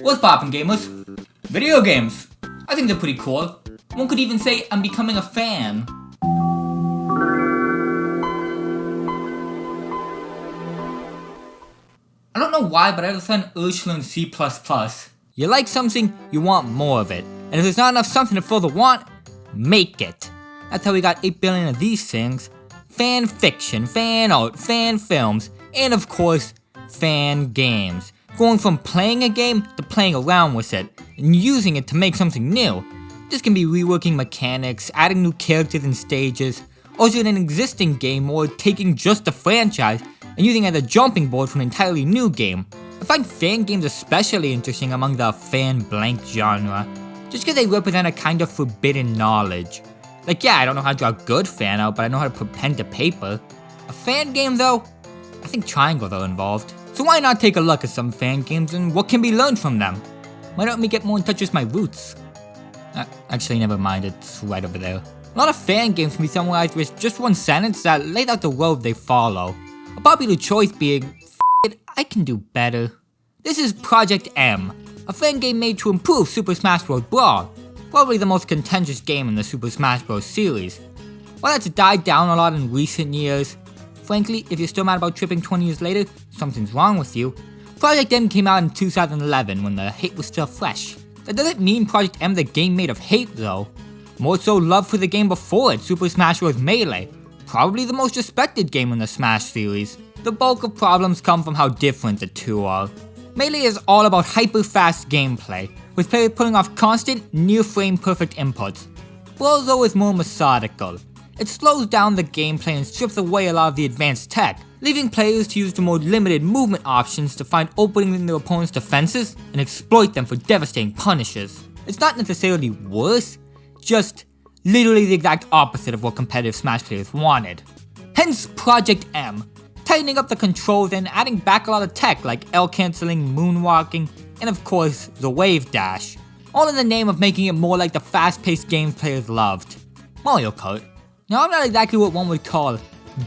What's poppin', gamers? Video games. I think they're pretty cool. One could even say I'm becoming a fan. I don't know why, but I have a friend urge to learn C++. You like something, you want more of it. And if there's not enough something to fill the want, make it. That's how we got 8 billion of these things. Fan fiction, fan art, fan films, and of course, fan games. Going from playing a game to playing around with it, and using it to make something new. This can be reworking mechanics, adding new characters and stages, or in an existing game, or taking just a franchise and using it as a jumping board for an entirely new game. I find fan games especially interesting among the fan blank genre, just because they represent a kind of forbidden knowledge. Like, yeah, I don't know how to draw good fan art, but I know how to put pen to paper. A fan game though, I think triangles are involved. So why not take a look at some fan games and what can be learned from them? Why don't we get more in touch with my roots? Actually, never mind, it's right over there. A lot of fan games can be summarized with just one sentence that lays out the road they follow. A popular choice being, F it, I can do better. This is Project M, a fan game made to improve Super Smash Bros. Brawl, probably the most contentious game in the Super Smash Bros. Series. While it's died down a lot in recent years, frankly, if you're still mad about tripping 20 years later, something's wrong with you. Project M came out in 2011 when the hate was still fresh. That doesn't mean Project M the game made of hate though. More so love for the game before it, Super Smash Bros. Melee. Probably the most respected game in the Smash series. The bulk of problems come from how different the two are. Melee is all about hyper-fast gameplay, with players pulling off constant, near-frame perfect inputs. Brawl though is more methodical. It slows down the gameplay and strips away a lot of the advanced tech, leaving players to use the more limited movement options to find openings in their opponent's defenses and exploit them for devastating punishes. It's not necessarily worse, just literally the exact opposite of what competitive Smash players wanted. Hence Project M, tightening up the controls and adding back a lot of tech like L cancelling, moonwalking, and of course the wave dash. All in the name of making it more like the fast-paced games players loved. Mario Kart. Now I'm not exactly what one would call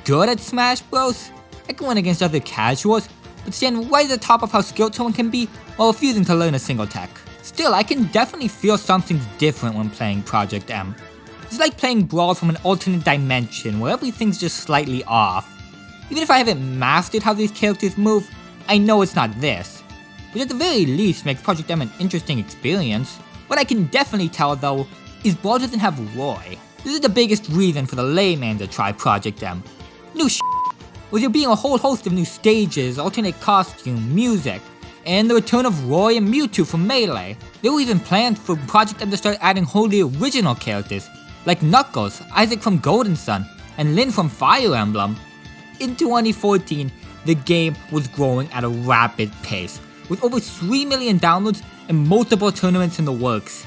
good at Smash Bros. I can win against other casuals, but stand right at the top of how skilled someone can be while refusing to learn a single tech. Still, I can definitely feel something's different when playing Project M. It's like playing Brawl from an alternate dimension where everything's just slightly off. Even if I haven't mastered how these characters move, I know it's not this. Which at the very least makes Project M an interesting experience. What I can definitely tell though, is Brawl doesn't have Roy. This is the biggest reason for the layman to try Project M. New with there being a whole host of new stages, alternate costume, music, and the return of Roy and Mewtwo from Melee. There were even plans for Project M to start adding wholly original characters, like Knuckles, Isaac from Golden Sun, and Lyn from Fire Emblem. In 2014, the game was growing at a rapid pace, with over 3 million downloads and multiple tournaments in the works.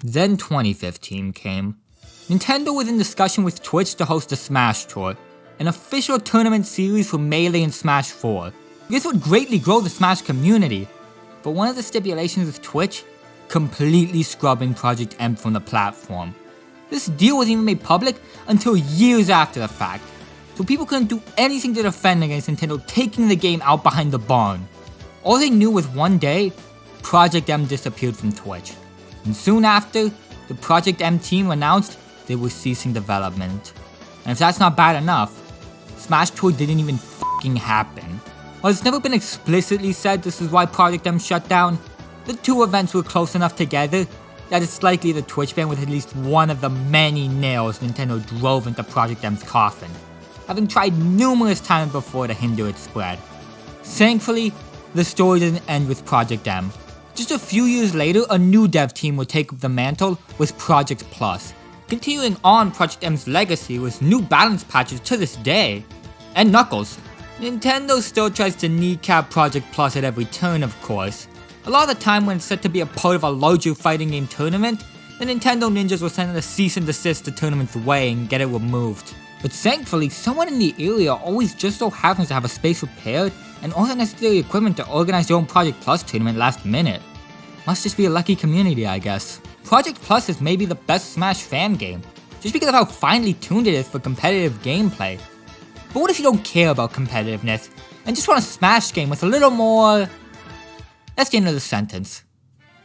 Then 2015 came. Nintendo was in discussion with Twitch to host a Smash Tour, an official tournament series for Melee and Smash 4. This would greatly grow the Smash community, but one of the stipulations with Twitch, completely scrubbing Project M from the platform. This deal wasn't even made public until years after the fact, so people couldn't do anything to defend against Nintendo taking the game out behind the barn. All they knew was one day, Project M disappeared from Twitch, and soon after, the Project M team announced they were ceasing development. And if that's not bad enough, Smash Tour didn't even f***ing happen. While it's never been explicitly said this is why Project M shut down, the two events were close enough together that it's likely the Twitch ban was at least one of the many nails Nintendo drove into Project M's coffin, having tried numerous times before to hinder its spread. Thankfully, the story doesn't end with Project M. Just a few years later, a new dev team would take up the mantle with Project Plus, continuing on Project M's legacy with new balance patches to this day. And Knuckles. Nintendo still tries to kneecap Project Plus at every turn, of course. A lot of the time when it's set to be a part of a larger fighting game tournament, the Nintendo ninjas will send a cease and desist the tournament's way and get it removed. But thankfully, someone in the area always just so happens to have a space prepared and all the necessary equipment to organize their own Project Plus tournament last minute. Must just be a lucky community, I guess. Project Plus is maybe the best Smash fan game, just because of how finely tuned it is for competitive gameplay. But what if you don't care about competitiveness, and just want a Smash game with a little more That's the end of the sentence.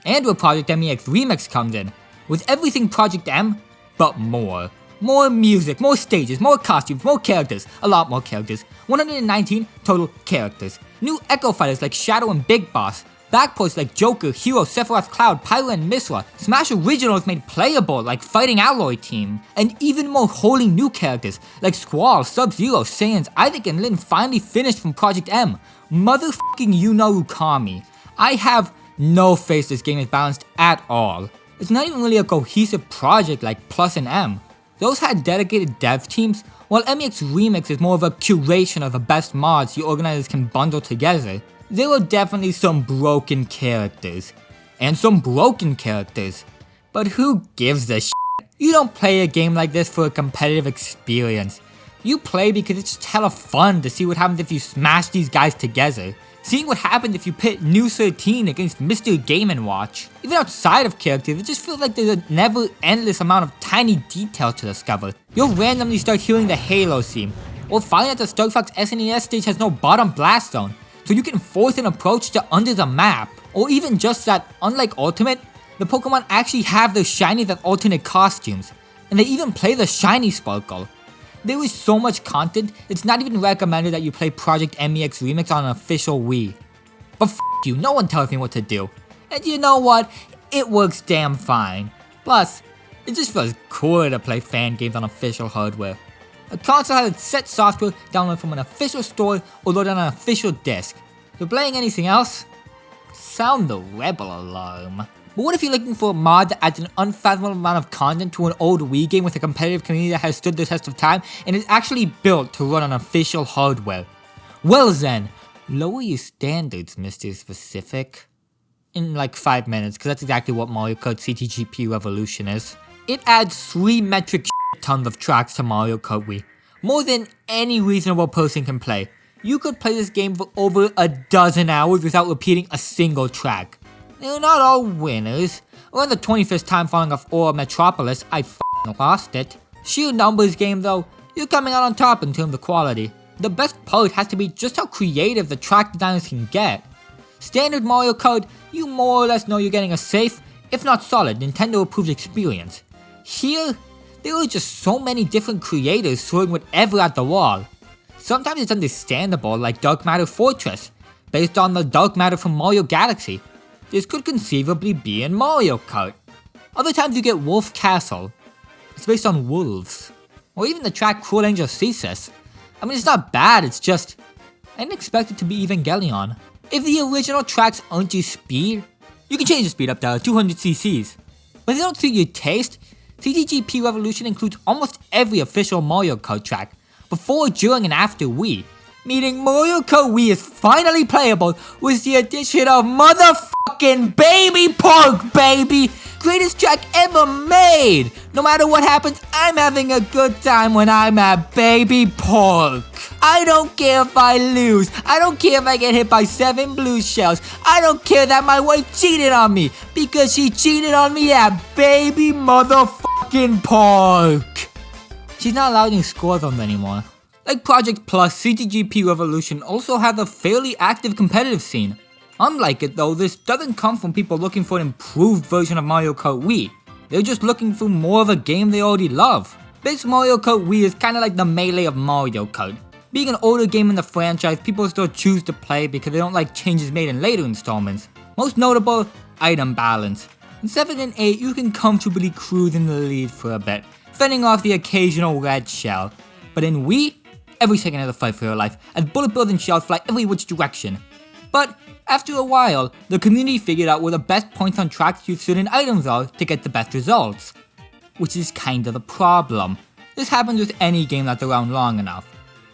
And where Project MEX Remix comes in, with everything Project M, but more. More music, more stages, more costumes, more characters, a lot more characters. 119 total characters. New Echo Fighters like Shadow and Big Boss. Backports like Joker, Hero, Sephiroth Cloud, Pyro and Misra. Smash Originals made playable like Fighting Alloy Team. And even more wholly new characters like Squall, Sub-Zero, Saiyans, Isaac and Lin finally finished from Project M. Motherfucking you know Ukami. I have no faith this game is balanced at all. It's not even really a cohesive project like Plus and M. Those had dedicated dev teams, while MEX Remix is more of a curation of the best mods the organizers can bundle together. There were definitely some broken characters. And some broken characters. But who gives a shit? You don't play a game like this for a competitive experience. You play because it's just hella fun to see what happens if you smash these guys together. Seeing what happens if you pit New 13 against Mr. Game & Watch. Even outside of characters, it just feels like there's a never endless amount of tiny details to discover. You'll randomly start hearing the Halo theme, or find that the Star Fox SNES stage has no bottom blast zone, so you can force an approach to under the map. Or even just that, unlike Ultimate, the Pokemon actually have their shinies as alternate costumes, and they even play the shiny sparkle. There is so much content, it's not even recommended that you play Project MEX Remix on an official Wii. But f*** you, no one tells me what to do. And you know what? It works damn fine. Plus, it just feels cooler to play fan games on official hardware. A console has its set software downloaded from an official store or loaded on an official disc. So playing anything else? Sound the rebel alarm. But what if you're looking for a mod that adds an unfathomable amount of content to an old Wii game with a competitive community that has stood the test of time and is actually built to run on official hardware? Well then, lower your standards, Mr. Specific. In like 5 minutes, because that's exactly what Mario Kart CTGP Revolution is. It adds 3 metric tons of tracks to Mario Kart Wii. More than any reasonable person can play. You could play this game for over a dozen hours without repeating a single track. They're not all winners. Around the 25th time falling off Aura Metropolis, I f***ing lost it. Sheer numbers game though, you're coming out on top in terms of quality. The best part has to be just how creative the track designers can get. Standard Mario Kart, you more or less know you're getting a safe, if not solid, Nintendo approved experience. Here, there are just so many different creators throwing whatever at the wall. Sometimes it's understandable like Dark Matter Fortress, based on the Dark Matter from Mario Galaxy. This could conceivably be in Mario Kart. Other times you get Wolf Castle. It's based on wolves. Or even the track Cruel Angel Thesis. I mean, it's not bad, it's just, I didn't expect it to be Evangelion. If the original tracks aren't your speed, you can change the speed up to 200 cc's. But if they don't suit your taste, CTGP Revolution includes almost every official Mario Kart track, before, during, and after Wii. Meaning Mario Kart Wii is finally playable with the addition of motherfucking Baby Pork, baby! Greatest track ever made! No matter what happens, I'm having a good time when I'm at Baby Pork. I don't care if I lose. I don't care if I get hit by 7 blue shells. I don't care that my wife cheated on me, because she cheated on me at Baby motherfucking Pork. She's not allowed any score zones anymore. Like Project Plus, CTGP Revolution also has a fairly active competitive scene. Unlike it though, this doesn't come from people looking for an improved version of Mario Kart Wii. They're just looking for more of a game they already love. This Mario Kart Wii is kinda like the Melee of Mario Kart. Being an older game in the franchise, people still choose to play because they don't like changes made in later installments. Most notable, item balance. In 7 and 8, you can comfortably cruise in the lead for a bit, fending off the occasional red shell. But in Wii, every second is a fight for your life, as bullet bills and shells fly every which direction. But after a while, the community figured out where the best points on tracks to use certain items are to get the best results. Which is kinda the problem. This happens with any game that's around long enough.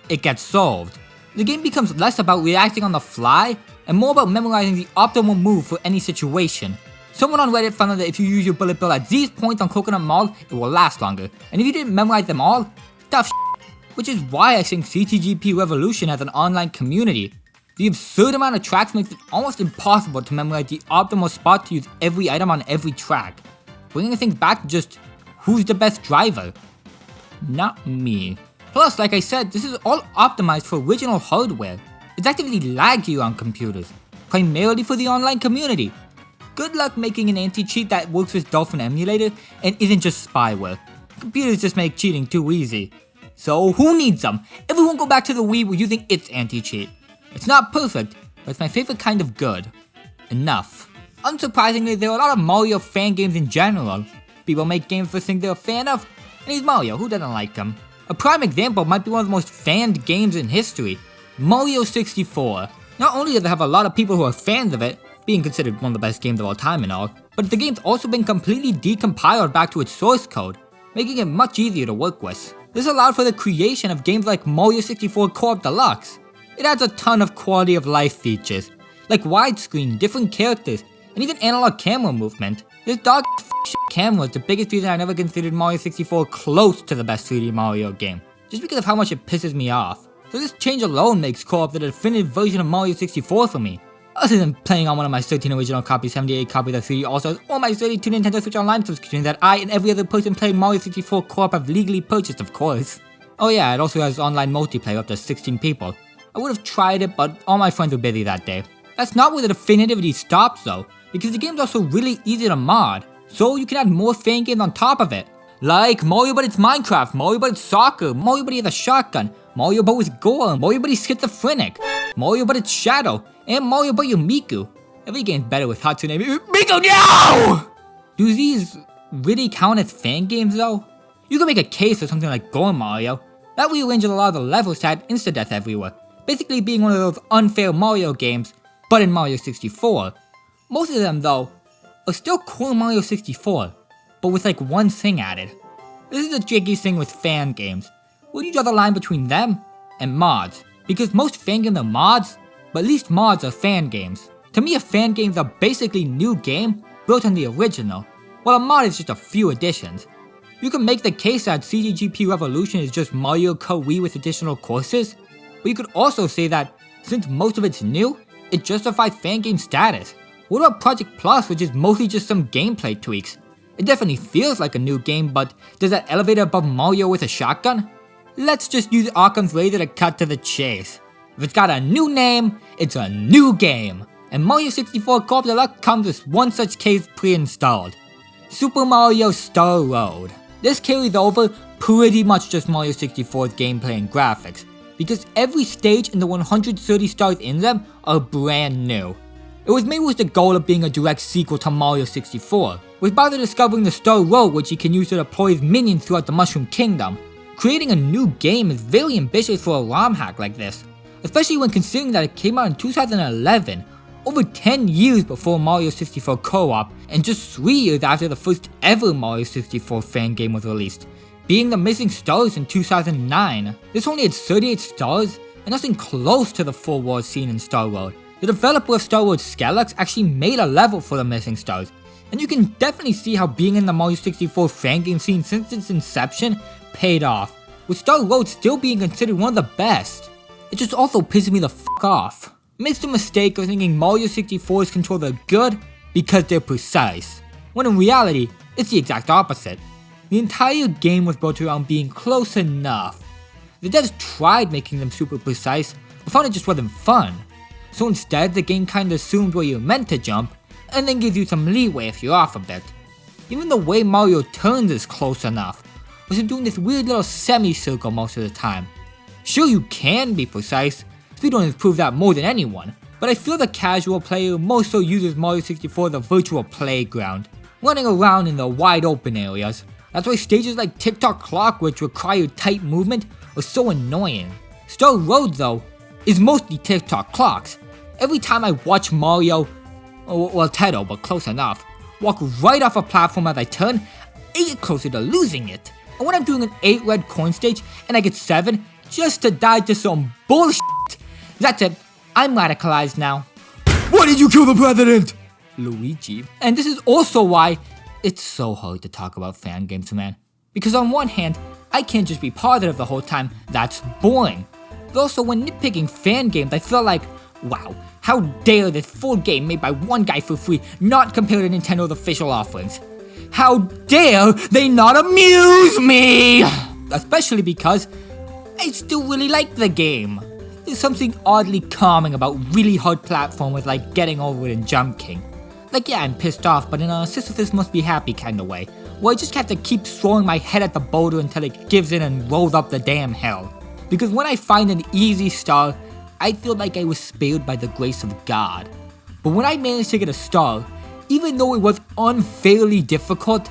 It gets solved. The game becomes less about reacting on the fly, and more about memorizing the optimal move for any situation. Someone on Reddit found out that if you use your bullet bill at these points on Coconut Mall, it will last longer. And if you didn't memorize them all, tough shit. Which is why I think CTGP Revolution has an online community. The absurd amount of tracks makes it almost impossible to memorize the optimal spot to use every item on every track. Bringing things back to just, who's the best driver? Not me. Plus, like I said, this is all optimized for original hardware. It's actively laggy on computers. primarily for the online community. Good luck making an anti-cheat that works with Dolphin Emulator and isn't just spyware. Computers just make cheating too easy. So who needs them? Everyone go back to the Wii using its anti-cheat. It's not perfect, but it's my favorite kind of good. Enough. Unsurprisingly, there are a lot of Mario fan games in general. People make games for things they're a fan of, and he's Mario, who doesn't like him? A prime example might be one of the most fanned games in history, Mario 64. Not only does it have a lot of people who are fans of it, being considered one of the best games of all time and all, but the game's also been completely decompiled back to its source code, making it much easier to work with. This allowed for the creation of games like Mario 64 Co-op Deluxe. It adds a ton of quality of life features, like widescreen, different characters, and even analog camera movement. This dog shit camera is the biggest reason I never considered Mario 64 close to the best 3D Mario game, just because of how much it pisses me off. So this change alone makes Co-op the definitive version of Mario 64 for me. Other than playing on one of my 13 original copies, 78 copies of 3D All-Stars, or my 32 Nintendo Switch Online subscriptions that I and every other person playing Mario 64 Co-op have legally purchased, of course. Oh yeah, it also has online multiplayer up to 16 people. I would have tried it, but all my friends were busy that day. That's not where the definitivity stops though, because the game's also really easy to mod, so you can add more fan games on top of it. Like Mario but it's Minecraft, Mario but it's soccer, Mario but he has a shotgun, Mario but with gore, Mario but he's schizophrenic, Mario but it's Shadow, and Mario but you're Miku. Every game's better with Hatsune Miku, no! Do these really count as fan games though? You can make a case for something like Gore Mario. That rearranges a lot of the levels to add insta-death everywhere, basically being one of those unfair Mario games, but in Mario 64. Most of them though, are still core Mario 64, but with like one thing added. This is the tricky thing with fan games. Where do you draw the line between them and mods? Because most fan games are mods, but at least mods are fan games. To me, a fan game is a basically new game built on the original, while a mod is just a few additions. You can make the case that CDGP Revolution is just Mario Kart Wii with additional courses, but you could also say that since most of it's new, it justifies fan game status. What about Project Plus, which is mostly just some gameplay tweaks? It definitely feels like a new game, but does that elevate it above Mario with a shotgun? Let's just use Occam's razor to cut to the chase. If it's got a new name, it's a new game. And Mario 64 Co-op Deluxe comes with one such case pre-installed. Super Mario Star Road. This carries over pretty much just Mario 64's gameplay and graphics, because every stage and the 130 stars in them are brand new. It was made with the goal of being a direct sequel to Mario 64, with Bowser discovering the Star Road which he can use to deploy his minions throughout the Mushroom Kingdom. Creating a new game is very ambitious for a ROM hack like this, especially when considering that it came out in 2011, over 10 years before Mario 64 Co-op, and just 3 years after the first ever Mario 64 fan game was released, being the Missing Stars in 2009. This only had 38 stars, and nothing close to the full world scene in Star Road. The developer of Star Road Skelux actually made a level for the Missing Stars, and you can definitely see how being in the Mario 64 fan game scene since its inception paid off, with Star Road still being considered one of the best. It just also pisses me the f*** off. It makes the mistake of thinking Mario 64's controls are good because they're precise, when in reality, it's the exact opposite. The entire game was built around being close enough. The devs tried making them super precise, but found it just wasn't fun. So instead, the game kinda assumes where you're meant to jump, and then gives you some leeway if you're off a bit. Even the way Mario turns is close enough, with him doing this weird little semicircle most of the time. Sure, you can be precise, speedrunners prove that more than anyone, but I feel the casual player more so uses Mario 64 as a virtual playground, running around in the wide open areas. That's why stages like TikTok Clock, which require tight movement, are so annoying. Star Road though, is mostly TikTok Clocks. Every time I watch Mario, well Tedo, but close enough, walk right off a platform as I turn, I get closer to losing it. And when I'm doing an 8 red coin stage and I get 7, just to die to some bullshit. That's it, I'm radicalized now. Why did you kill the president? Luigi. And this is also why it's so hard to talk about fan games, man. Because on one hand, I can't just be positive the whole time, that's boring. But also when nitpicking fan games, I feel like, wow, how dare this full game made by one guy for free not compare to Nintendo's official offerings. How dare they not amuse me! Especially because I still really like the game. There's something oddly calming about really hard platformers like Getting Over It and Jump King. Like, yeah, I'm pissed off, but in a Sisyphus must be happy kinda way, where I just have to keep throwing my head at the boulder until it gives in and rolls up the damn hill. Because when I find an easy star, I feel like I was spared by the grace of God. But when I manage to get a star, even though it was unfairly difficult,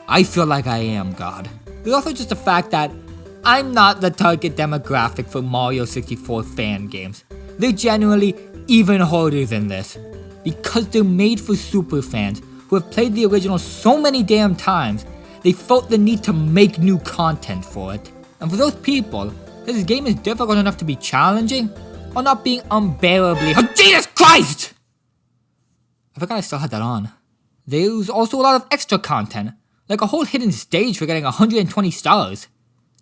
I feel like I am God. There's also just the fact that I'm not the target demographic for Mario 64 fan games. They're generally even harder than this, because they're made for super fans who have played the original so many damn times, they felt the need to make new content for it. And for those people, this game is difficult enough to be challenging, or not being unbearably— oh, Jesus Christ! I forgot I still had that on. There's also a lot of extra content, like a whole hidden stage for getting 120 stars.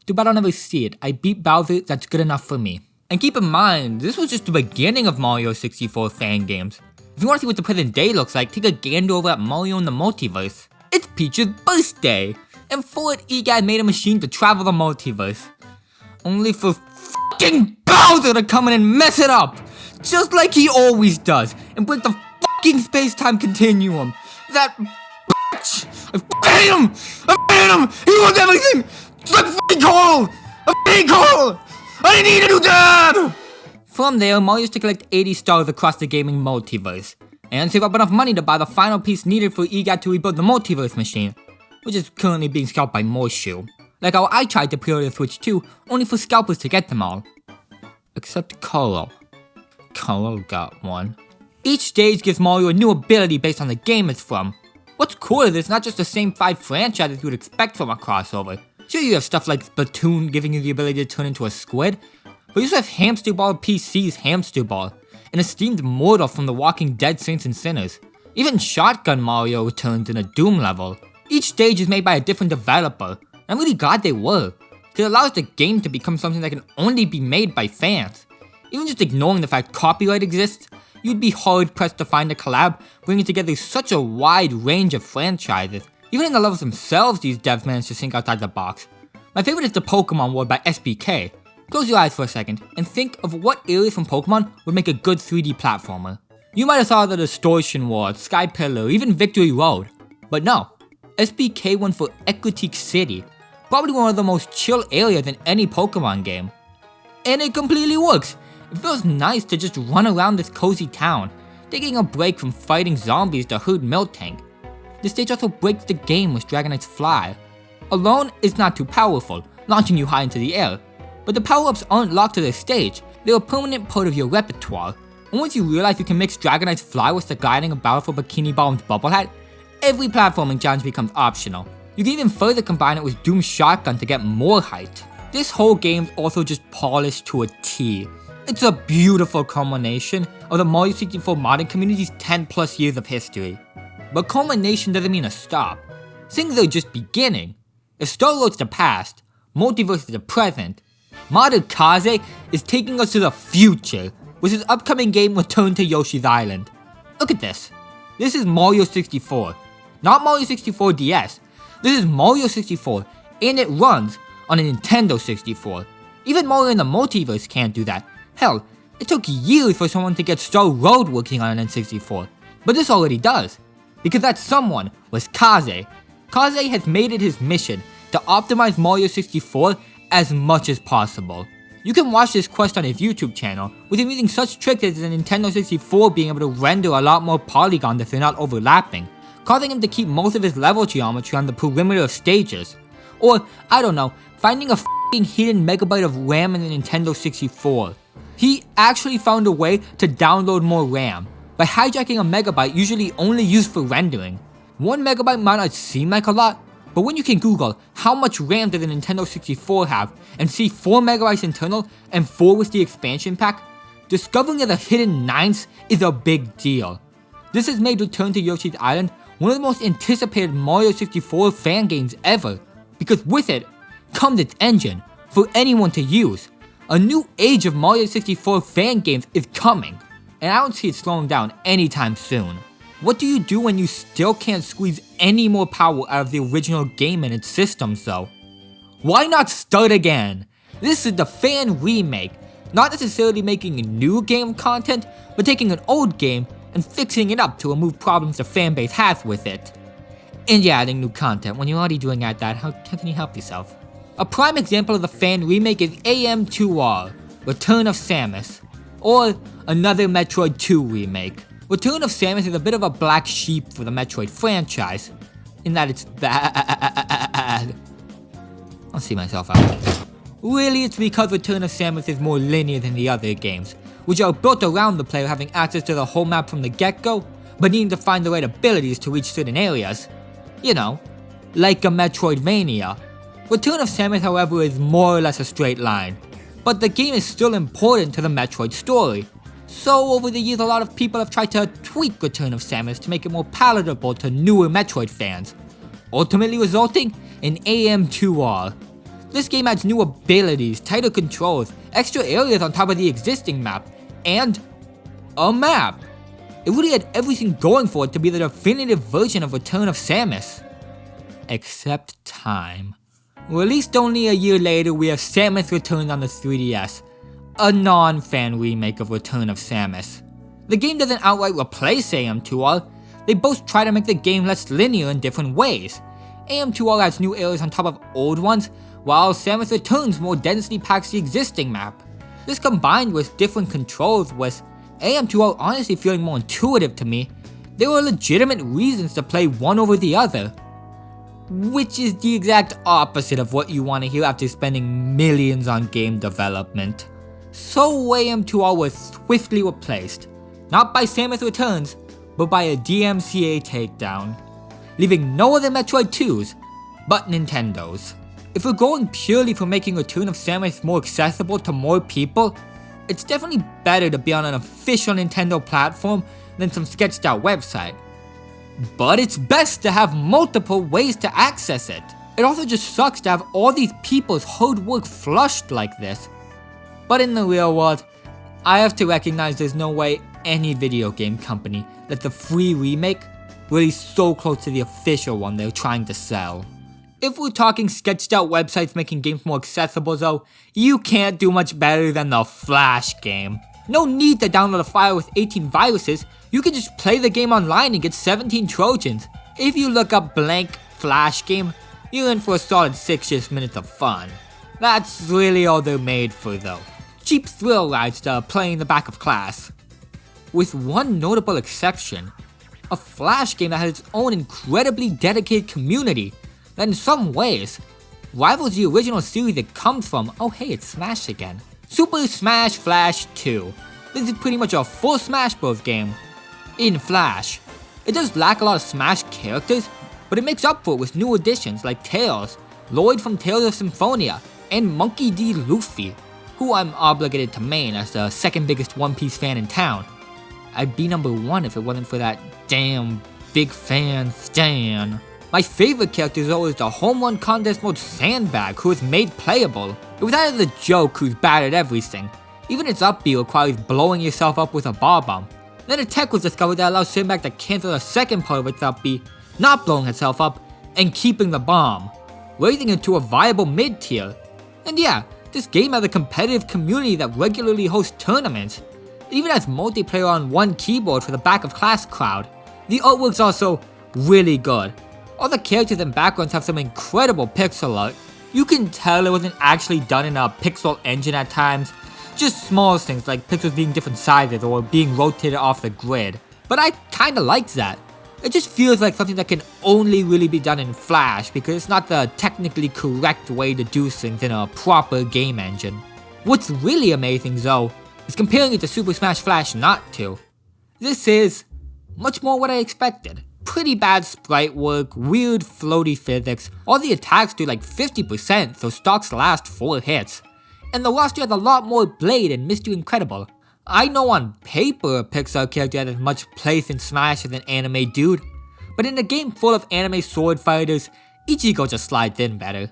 Too bad I'll never see it. I beat Bowser, that's good enough for me. And keep in mind, this was just the beginning of Mario 64 fan games. If you want to see what the present day looks like, take a gander over at Mario in the Multiverse. It's Peach's birthday! And for it, EGAD made a machine to travel the multiverse. Only for fucking Bowser to come in and mess it up! Just like he always does, and break the fucking space-time continuum. That bitch! I hate him! I hate him! He wants everything! It's like fucking coal! A fucking coal! I need a new dad! From there, Mario used to collect 80 stars across the gaming multiverse, and save up enough money to buy the final piece needed for EGAD to rebuild the multiverse machine, which is currently being scalped by Morshoe. Like how I tried to pre-order the Switch 2, only for scalpers to get them all. Except Carl. Carl got one. Each stage gives Mario a new ability based on the game it's from. What's cool is it's not just the same 5 franchises you would expect from a crossover. Sure, you have stuff like Splatoon giving you the ability to turn into a squid, but you also have Hamster Ball PC's Hamster Ball, and Esteemed Mortal from The Walking Dead Saints and Sinners. Even Shotgun Mario returns in a Doom level. Each stage is made by a different developer, and I'm really glad they were, because it allows the game to become something that can only be made by fans. Even just ignoring the fact copyright exists, you'd be hard pressed to find a collab bringing together such a wide range of franchises. Even in the levels themselves, these devs managed to think outside the box. My favorite is the Pokémon world by SBK. Close your eyes for a second and think of what areas from Pokémon would make a good 3D platformer. You might have thought of the Distortion World, Sky Pillar, even Victory Road. But no, SBK went for Equitique City, probably one of the most chill areas in any Pokémon game. And it completely works. It feels nice to just run around this cozy town, taking a break from fighting zombies to herd Miltank. This stage also breaks the game with Dragonites Fly. Alone, it's not too powerful, launching you high into the air, but the power-ups aren't locked to the stage, they're a permanent part of your repertoire. And once you realize you can mix Dragonites Fly with the gliding of Battle for Bikini Bottom's Bubble Hat, every platforming challenge becomes optional. You can even further combine it with Doom's Shotgun to get more height. This whole game's also just polished to a T. It's a beautiful culmination of the Mario 64 modding community's 10 plus years of history. But culmination doesn't mean a stop. Things are just beginning. If Star Road's the past, Multiverse is the present, modder Kaze is taking us to the future with his upcoming game Return to Yoshi's Island. Look at this. This is Mario 64. Not Mario 64 DS. This is Mario 64, and it runs on a Nintendo 64. Even Mario in the Multiverse can't do that. Hell, it took years for someone to get Star Road working on an N64. But this already does. Because that someone was Kaze. Kaze has made it his mission to optimize Mario 64 as much as possible. You can watch this quest on his YouTube channel, with him using such tricks as the Nintendo 64 being able to render a lot more polygons if they're not overlapping, causing him to keep most of his level geometry on the perimeter of stages. Or, I don't know, finding a f***ing hidden megabyte of RAM in the Nintendo 64. He actually found a way to download more RAM, by hijacking a megabyte usually only used for rendering. 1 megabyte might not seem like a lot, but when you can Google how much RAM did the Nintendo 64 have and see 4 megabytes internal and 4 with the expansion pack, discovering that the hidden 9ths is a big deal. This has made Return to Yoshi's Island one of the most anticipated Mario 64 fan games ever, because with it comes its engine for anyone to use. A new age of Mario 64 fan games is coming, and I don't see it slowing down anytime soon. What do you do when you still can't squeeze any more power out of the original game and its systems though? Why not start again? This is the fan remake, Not necessarily making new game content, but taking an old game and fixing it up to remove problems the fanbase has with it. And yeah, adding new content. When you're already doing that, how can you help yourself? A prime example of the fan remake is AM2R, Return of Samus, or another Metroid 2 remake. Return of Samus is a bit of a black sheep for the Metroid franchise, in that it's bad. I'll see myself out. Really, it's because Return of Samus is more linear than the other games, which are built around the player having access to the whole map from the get-go, but needing to find the right abilities to reach certain areas. You know, like a Metroidvania. Return of Samus, however, is more or less a straight line, but the game is still important to the Metroid story. So over the years, a lot of people have tried to tweak Return of Samus to make it more palatable to newer Metroid fans, ultimately resulting in AM2R. This game adds new abilities, tighter controls, extra areas on top of the existing map, and a map. It really had everything going for it to be the definitive version of Return of Samus. Except time. Released only a year later, we have Samus Returns on the 3DS, a non-fan remake of Return of Samus. The game doesn't outright replace AM2R, they both try to make the game less linear in different ways. AM2R adds new areas on top of old ones, while Samus Returns more densely packs the existing map. This combined with different controls with AM2R honestly feeling more intuitive to me, there were legitimate reasons to play one over the other. Which is the exact opposite of what you want to hear after spending millions on game development. So AM2R was swiftly replaced, not by Samus Returns, but by a DMCA takedown, leaving no other Metroid 2s, but Nintendo's. If we're going purely for making Return of Samus more accessible to more people, it's definitely better to be on an official Nintendo platform than some sketched out website. But it's best to have multiple ways to access it. It also just sucks to have all these people's hard work flushed like this. But in the real world, I have to recognize there's no way any video game company lets a free remake release so close to the official one they're trying to sell. If we're talking sketched out websites making games more accessible though, you can't do much better than the Flash game. No need to download a file with 18 viruses, you can just play the game online and get 17 Trojans. If you look up blank Flash game, you're in for a solid 6 minutes of fun. That's really all they're made for though. Cheap thrill rides to play in the back of class. With one notable exception, a Flash game that has its own incredibly dedicated community that in some ways rivals the original series it comes from. Oh hey, it's Smash again. Super Smash Flash 2. This is pretty much a full Smash Bros. Game in Flash. It does lack a lot of Smash characters, but it makes up for it with new additions like Tails, Lloyd from Tales of Symphonia, and Monkey D. Luffy, who I'm obligated to main as the second biggest One Piece fan in town. I'd be number 1 if it wasn't for that damn big fan Stan. My favorite character though is the home run contest mode Sandbag, who is made playable. It was either the joke who's bad at everything. Even its up B requires blowing yourself up with a ball bomb. Then a tech was discovered that allows Sandbag to cancel the second part of its up B, not blowing itself up, and keeping the bomb, raising it to a viable mid-tier. And yeah, this game has a competitive community that regularly hosts tournaments. It even has multiplayer on one keyboard for the back of class crowd. The artwork's also really good. All the characters and backgrounds have some incredible pixel art. You can tell it wasn't actually done in a pixel engine at times. Just small things like pixels being different sizes or being rotated off the grid. But I kinda like that. It just feels like something that can only really be done in Flash because it's not the technically correct way to do things in a proper game engine. What's really amazing though, is comparing it to Super Smash Flash Not 2. This is much more what I expected. Pretty bad sprite work, weird floaty physics, all the attacks do like 50% so stocks last 4 hits. And the roster has a lot more Blade and Mr. Incredible. I know on paper a Pixar character has as much place in Smash as an anime dude, but in a game full of anime sword fighters, Ichigo just slides in better.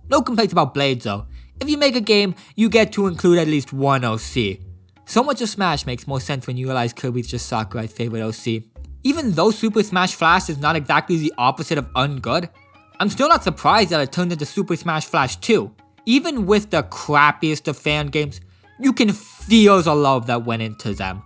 No complaints about Blade though. If you make a game, you get to include at least one OC. So much of Smash makes more sense when you realize Kirby's just Sakurai's favorite OC. Even though Super Smash Flash is not exactly the opposite of ungood, I'm still not surprised that it turned into Super Smash Flash 2. Even with the crappiest of fan games, You can feel the love that went into them.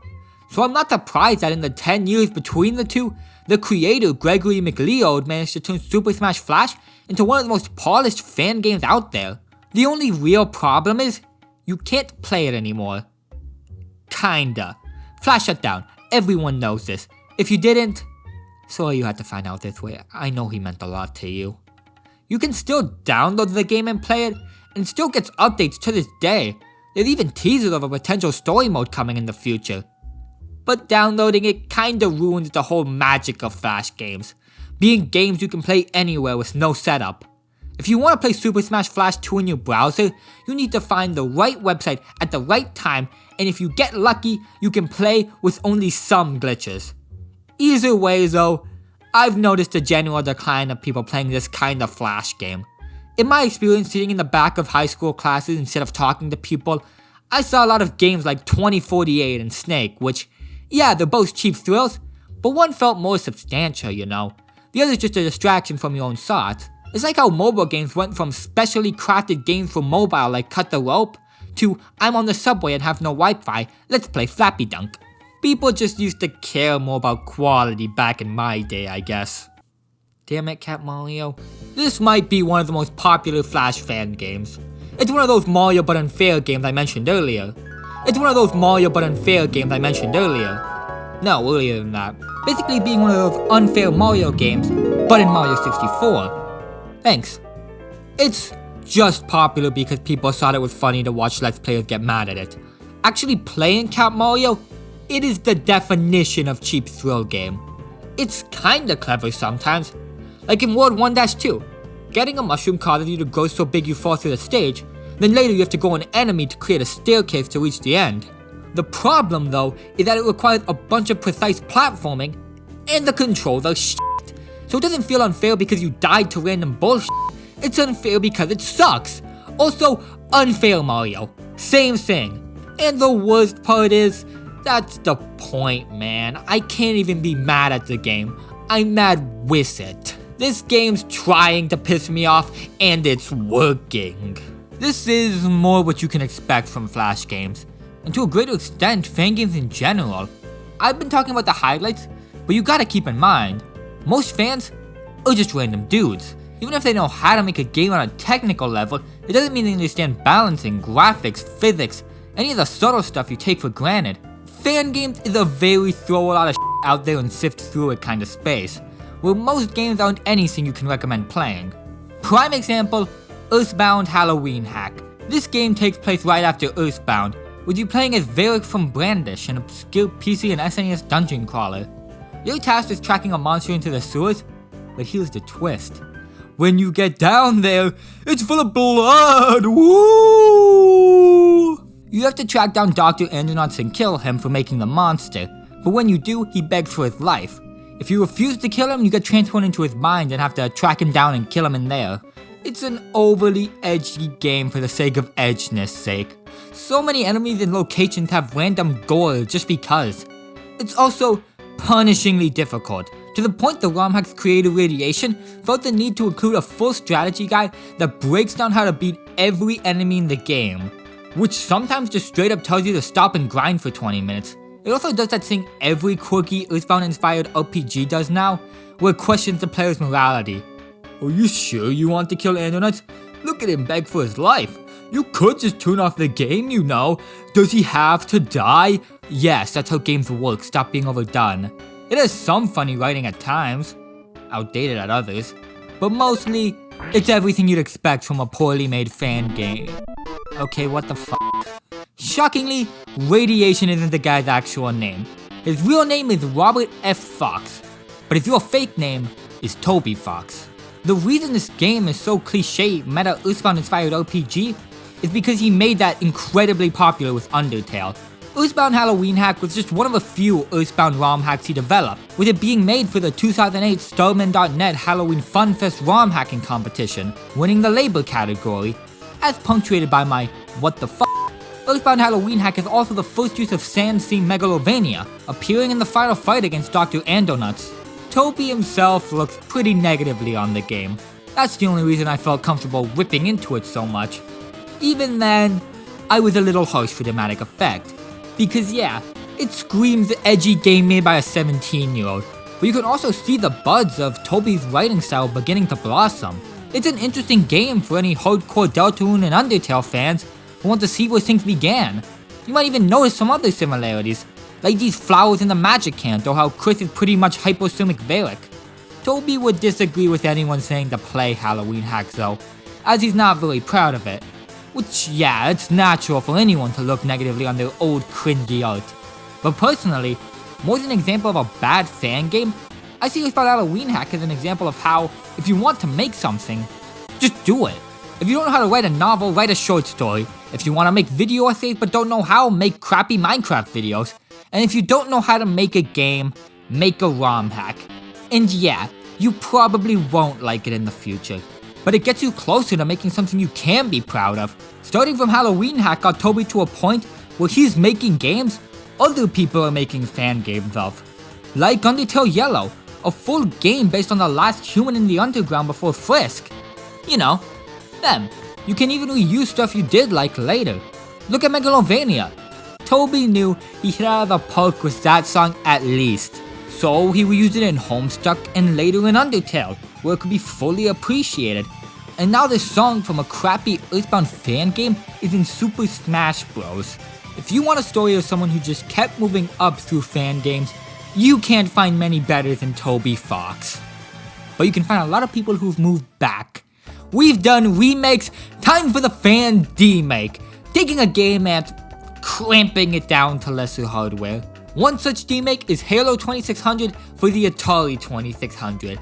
So I'm not surprised that in the 10 years between the two, the creator Gregory McLeod managed to turn Super Smash Flash into one of the most polished fan games out there. The only real problem is, you can't play it anymore. Kinda. Flash shut down. Everyone knows this. If you didn't, sorry you had to find out this way. I know he meant a lot to you. You can still download the game and play it, and it still gets updates to this day. There's even teasers of a potential story mode coming in the future. But downloading it kinda ruins the whole magic of Flash games, being games you can play anywhere with no setup. If you want to play Super Smash Flash 2 in your browser, you need to find the right website at the right time, and if you get lucky, you can play with only some glitches. Either way though, I've noticed a general decline of people playing this kind of Flash game. In my experience sitting in the back of high school classes instead of talking to people, I saw a lot of games like 2048 and Snake, which, yeah, they're both cheap thrills, but one felt more substantial, you know. The other's just a distraction from your own thoughts. It's like how mobile games went from specially crafted games for mobile like Cut the Rope, to I'm on the subway and have no Wi-Fi, let's play Flappy Dunk. People just used to care more about quality back in my day, I guess. Damn it, Cat Mario. This might be one of the most popular Flash fan games. It's one of those Mario but unfair games I mentioned earlier. No, earlier than that. Basically being one of those unfair Mario games, but in Mario 64. Thanks. It's just popular because people thought it was funny to watch Let's Players get mad at it. Actually playing Cat Mario, it is the definition of cheap thrill game. It's kinda clever sometimes. Like in World 1-2, getting a mushroom causes you to grow so big you fall through the stage, then later you have to go on an enemy to create a staircase to reach the end. The problem though, is that it requires a bunch of precise platforming, and the controls are shit. So it doesn't feel unfair because you died to random bullshit, it's unfair because it sucks. Also, unfair Mario, same thing. And the worst part is, that's the point, man. I can't even be mad at the game, I'm mad with it. This game's trying to piss me off, and it's working. This is more what you can expect from Flash games, and to a greater extent, fan games in general. I've been talking about the highlights, but you gotta keep in mind, most fans are just random dudes. Even if they know how to make a game on a technical level, it doesn't mean they understand balancing, graphics, physics, any of the subtle stuff you take for granted. Fan games is a very throw a lot of out there and sift through it kind of space, where most games aren't anything you can recommend playing. Prime example, Earthbound Halloween Hack. This game takes place right after Earthbound, with you playing as Varric from Brandish, an obscure PC and SNES dungeon crawler. Your task is tracking a monster into the sewers, but here's the twist. When you get down there, it's full of blood, woo! You have to track down Dr. Andronauts and kill him for making the monster, but when you do, he begs for his life. If you refuse to kill him, you get transported into his mind and have to track him down and kill him in there. It's an overly edgy game for the sake of edginess sake. So many enemies and locations have random gore just because. It's also punishingly difficult, to the point the ROM hack's creator Radiation felt the need to include a full strategy guide that breaks down how to beat every enemy in the game, which sometimes just straight up tells you to stop and grind for 20 minutes. It also does that thing every quirky Earthbound-inspired RPG does now, where it questions the player's morality. Are you sure you want to kill Andronauts? Look at him beg for his life. You could just turn off the game, you know. Does he have to die? Yes, that's how games work, stop being overdone. It has some funny writing at times, outdated at others, but mostly, it's everything you'd expect from a poorly made fan game. Okay, what the f***? Shockingly, Radiation isn't the guy's actual name. His real name is Robert F. Fox, but his real fake name is Toby Fox. The reason this game is so cliche meta Earthbound-inspired RPG is because he made that incredibly popular with Undertale. Earthbound Halloween Hack was just one of a few Earthbound ROM hacks he developed, with it being made for the 2008 Starman.net Halloween Funfest ROM hacking competition, winning the labor category, as punctuated by my what the f***. Earthbound Halloween Hack is also the first use of Sand Sea Megalovania, appearing in the final fight against Dr. Andronauts. Toby himself looks pretty negatively on the game. That's the only reason I felt comfortable ripping into it so much. Even then, I was a little harsh for dramatic effect. Because yeah, it screams edgy game made by a 17-year-old, but you can also see the buds of Toby's writing style beginning to blossom. It's an interesting game for any hardcore Deltarune and Undertale fans who want to see where things began. You might even notice some other similarities, like these flowers in the magic can, or how Chris is pretty much hyposimic Valak. Toby would disagree with anyone saying to play Halloween Hacks though, as he's not very proud of it. Which yeah, it's natural for anyone to look negatively on their old cringy art. But personally, more than an example of a bad fan game, I see Spot Halloween Hack as an example of how, if you want to make something, just do it. If you don't know how to write a novel, write a short story. If you want to make video essays but don't know how, make crappy Minecraft videos. And if you don't know how to make a game, make a ROM hack. And yeah, you probably won't like it in the future, but it gets you closer to making something you can be proud of. Starting from Halloween Hack got Toby to a point where he's making games other people are making fan games of. Like Undertale Yellow, a full game based on the last human in the underground before Frisk. You know, them. You can even reuse stuff you did like later. Look at Megalovania. Toby knew he hit out of the park with that song at least. So he reused it in Homestuck and later in Undertale, where it could be fully appreciated. And now this song from a crappy Earthbound fan game is in Super Smash Bros. If you want a story of someone who just kept moving up through fan games, you can't find many better than Toby Fox. But you can find a lot of people who've moved back. We've done remakes, time for the fan demake, taking a game and cramping it down to lesser hardware. One such demake is Halo 2600 for the Atari 2600.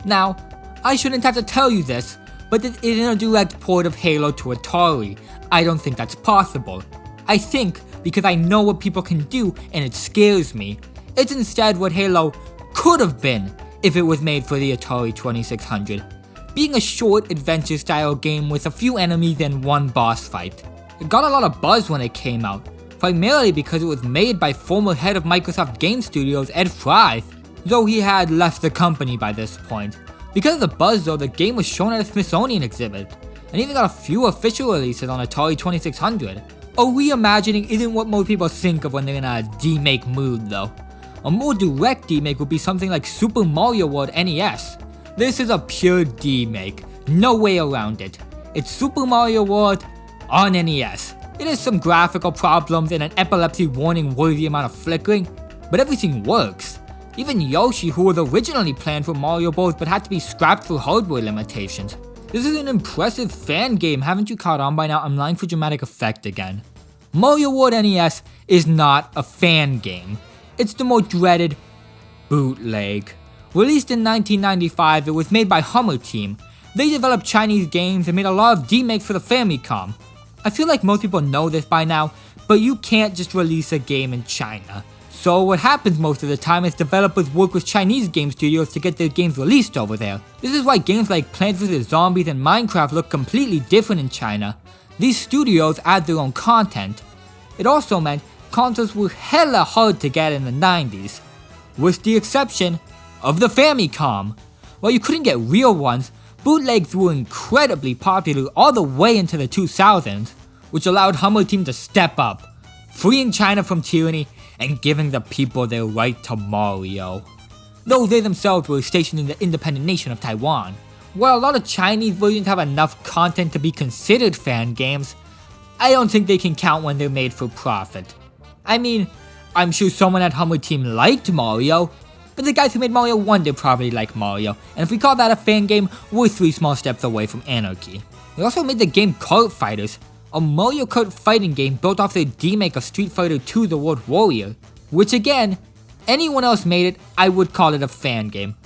Now, I shouldn't have to tell you this, but this isn't a direct port of Halo to Atari. I don't think that's possible. I think because I know what people can do and it scares me. It's instead what Halo could have been if it was made for the Atari 2600. Being a short adventure style game with a few enemies and one boss fight. It got a lot of buzz when it came out, primarily because it was made by former head of Microsoft Game Studios Ed Fry, though he had left the company by this point. Because of the buzz though, the game was shown at a Smithsonian exhibit, and even got a few official releases on Atari 2600. A reimagining isn't what most people think of when they're in a demake mood though. A more direct demake would be something like Super Mario World NES. This is a pure demake, no way around it. It's Super Mario World on NES. It has some graphical problems and an epilepsy warning worthy amount of flickering, but everything works. Even Yoshi, who was originally planned for Mario Bros but had to be scrapped for hardware limitations. This is an impressive fan game, haven't you caught on by now? I'm lying for dramatic effect again. Mario World NES is not a fan game. It's the more dreaded bootleg. Released in 1995, it was made by Hummer Team. They developed Chinese games and made a lot of demakes for the Famicom. I feel like most people know this by now, but you can't just release a game in China. So what happens most of the time is developers work with Chinese game studios to get their games released over there. This is why games like Plants vs Zombies and Minecraft look completely different in China. These studios add their own content. It also meant consoles were hella hard to get in the 90s, with the exception of the Famicom. While you couldn't get real ones, bootlegs were incredibly popular all the way into the 2000s, which allowed Hummer Team to step up, freeing China from tyranny and giving the people their right to Mario. Though they themselves were stationed in the independent nation of Taiwan. While a lot of Chinese versions have enough content to be considered fan games, I don't think they can count when they're made for profit. I mean, I'm sure someone at Hummer Team liked Mario, but the guys who made Mario Wonder probably like Mario, and if we call that a fan game, we're 3 small steps away from anarchy. They also made the game Kart Fighters, a Mario Kart fighting game built off their remake of Street Fighter II The World Warrior, which again, anyone else made it, I would call it a fan game.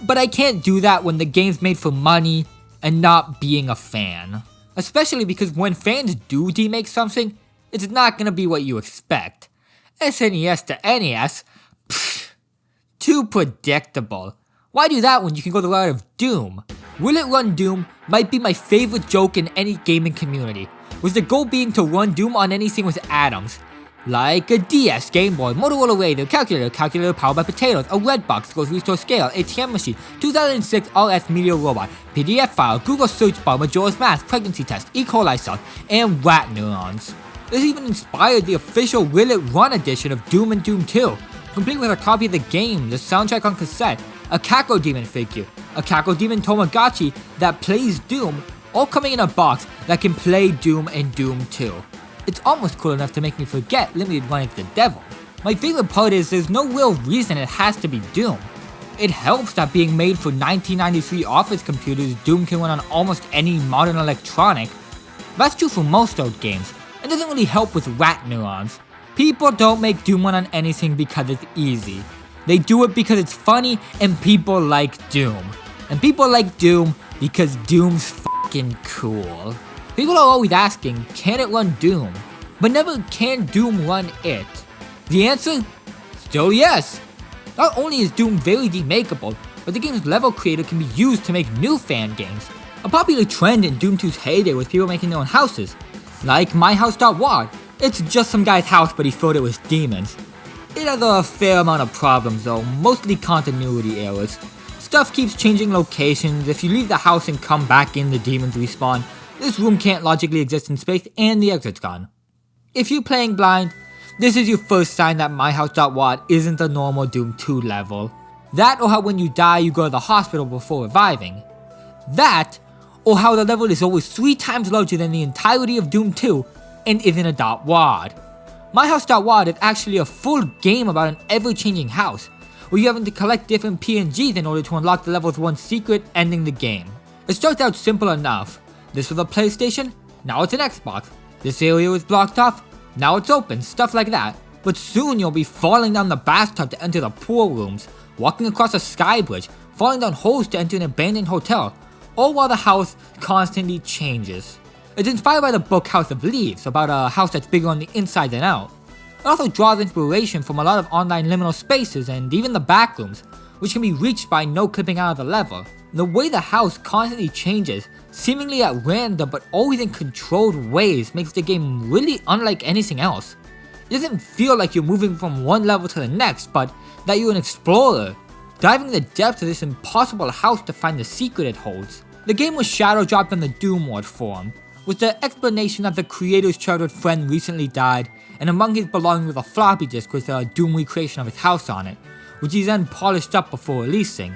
But I can't do that when the game's made for money and not being a fan. Especially because when fans do remake something, it's not gonna be what you expect. SNES to NES, pfft, too predictable. Why do that when you can go the route of Doom? Will it run Doom might be my favorite joke in any gaming community, with the goal being to run Doom on anything with atoms. Like a DS, Game Boy, Motorola Radio, calculator powered by potatoes, a red box, grocery store scale, ATM machine, 2006 RS Media Robot, PDF file, Google search bar, Majora's Mask, pregnancy test, E. coli cells, and rat neurons. This even inspired the official Will It Run edition of Doom and Doom 2, complete with a copy of the game, the soundtrack on cassette, a Kako Demon figure, a Kako Demon Tamagotchi that plays Doom, all coming in a box that can play Doom and Doom 2. It's almost cool enough to make me forget Limited Run is the devil. My favorite part is there's no real reason it has to be Doom. It helps that being made for 1993 office computers, Doom can run on almost any modern electronic. That's true for most old games, and doesn't really help with rat neurons. People don't make Doom run on anything because it's easy. They do it because it's funny and people like Doom. And people like Doom because Doom's fucking cool. People are always asking, can it run Doom? But never can Doom run it. The answer? Still yes. Not only is Doom very demakeable, but the game's level creator can be used to make new fan games. A popular trend in Doom 2's heyday was people making their own houses, like myhouse.wad. It's just some guy's house but he filled it with demons. It has a fair amount of problems though, mostly continuity errors. Stuff keeps changing locations. If you leave the house and come back in, the demons respawn. This room can't logically exist in space and the exit's gone. If you're playing blind, this is your first sign that myhouse.wad isn't a normal Doom 2 level. That or how when you die you go to the hospital before reviving. That or how the level is always 3 times larger than the entirety of Doom 2 and isn't a .wad. myhouse.wad is actually a full game about an ever-changing house, where you're having to collect different PNGs in order to unlock the level's one secret, ending the game. It starts out simple enough. This was a PlayStation, now it's an Xbox. This area was blocked off, now it's open, stuff like that. But soon you'll be falling down the bathtub to enter the pool rooms, walking across a sky bridge, falling down holes to enter an abandoned hotel, all while the house constantly changes. It's inspired by the book House of Leaves, about a house that's bigger on the inside than out. It also draws inspiration from a lot of online liminal spaces and even the backrooms, which can be reached by no clipping out of the level. The way the house constantly changes, seemingly at random but always in controlled ways, makes the game really unlike anything else. It doesn't feel like you're moving from one level to the next, but that you're an explorer, diving in the depths of this impossible house to find the secret it holds. The game was shadow dropped on the Doom Ward forum, with the explanation that the creator's childhood friend recently died, and among his belongings was a floppy disk with a Doom recreation of his house on it, which he then polished up before releasing.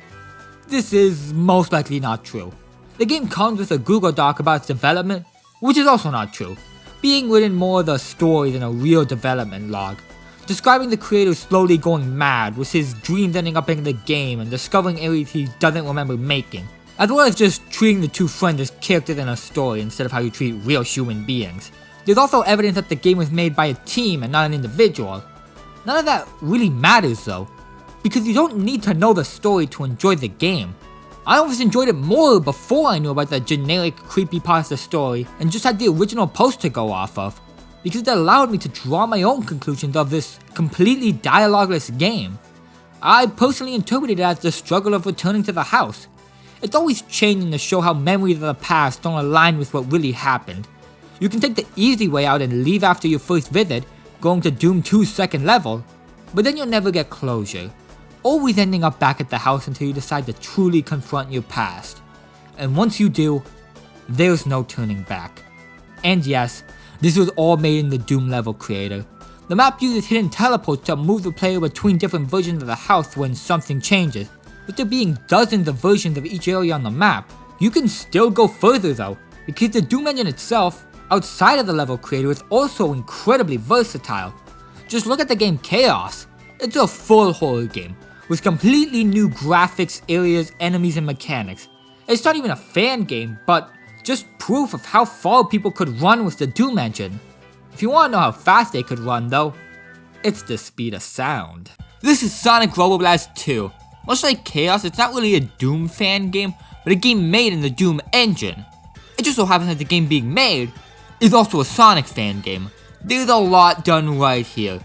This is most likely not true. The game comes with a Google Doc about its development, which is also not true, being written more of the story than a real development log, describing the creator slowly going mad with his dreams ending up in the game and discovering areas he doesn't remember making, as well as just treating the two friends as characters in a story instead of how you treat real human beings. There's also evidence that the game was made by a team and not an individual. None of that really matters though, because you don't need to know the story to enjoy the game. I almost enjoyed it more before I knew about the generic creepypasta story and just had the original post to go off of, because it allowed me to draw my own conclusions of this completely dialogueless game. I personally interpreted it as the struggle of returning to the house. It's always changing to show how memories of the past don't align with what really happened. You can take the easy way out and leave after your first visit, going to Doom 2's second level, but then you'll never get closure, always ending up back at the house until you decide to truly confront your past. And once you do, there's no turning back. And yes, this was all made in the Doom level creator. The map uses hidden teleports to move the player between different versions of the house when something changes. With there being dozens of versions of each area on the map, you can still go further though, because the Doom engine itself, outside of the level creator, is also incredibly versatile. Just look at the game Chaos. It's a full horror game, with completely new graphics, areas, enemies, and mechanics. It's not even a fan game, but just proof of how far people could run with the Doom engine. If you want to know how fast they could run though, it's the speed of sound. This is Sonic Roboblast 2. Much like Chaos, it's not really a Doom fan game, but a game made in the Doom engine. It just so happens that the game being made is also a Sonic fan game. There's a lot done right here.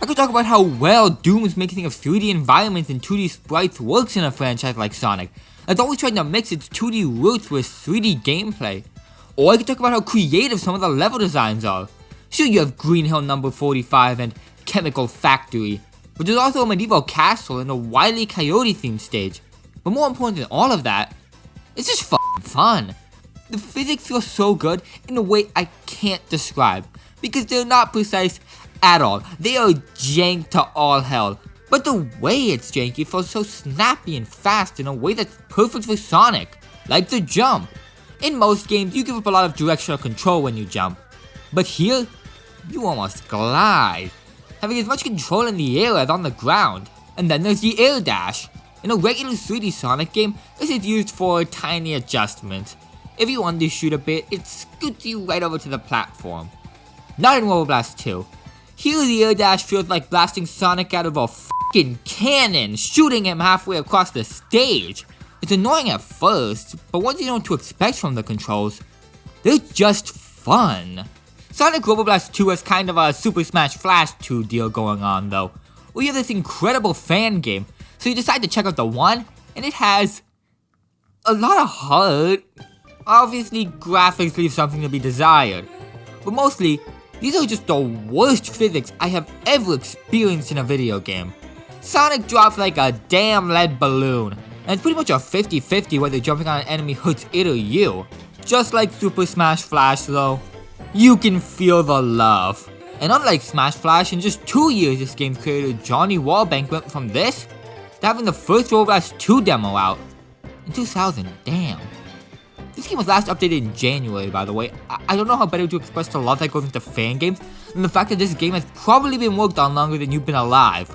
I could talk about how well Doom's making of 3D environments and 2D sprites works in a franchise like Sonic, that's always trying to mix its 2D roots with 3D gameplay. Or I could talk about how creative some of the level designs are. Sure, you have Green Hill No. 45 and Chemical Factory, but there's also a medieval castle and a Wile E. Coyote themed stage. But more important than all of that, it's just fun. The physics feel so good in a way I can't describe, because they're not precise at all. They are jank to all hell. But the way it's janky feels so snappy and fast in a way that's perfect for Sonic, like the jump. In most games, you give up a lot of directional control when you jump, but here, you almost glide, having as much control in the air as on the ground. And then there's the air dash. In a regular 3D Sonic game, this is used for tiny adjustments. If you undershoot a bit, it scoots you right over to the platform. Not in Robo Blast 2. Here the air dash feels like blasting Sonic out of a f***ing cannon, shooting him halfway across the stage. It's annoying at first, but once you know what to expect from the controls, they're just fun. Sonic Robo Blast 2 has kind of a Super Smash Flash 2 deal going on though, where you have this incredible fan game, so you decide to check out the one, and it has a lot of heart. Obviously, graphics leave something to be desired, but mostly, these are just the worst physics I have ever experienced in a video game. Sonic drops like a damn lead balloon, and it's pretty much a 50-50 whether jumping on an enemy hurts it or you. Just like Super Smash Flash though, you can feel the love. And unlike Smash Flash, in just 2 years this game's creator Johnny Warbank went from this to having the first Robo Blast 2 demo out in 2000, damn. This game was last updated in January, by the way. I don't know how better to express the love that goes into fan games than the fact that this game has probably been worked on longer than you've been alive.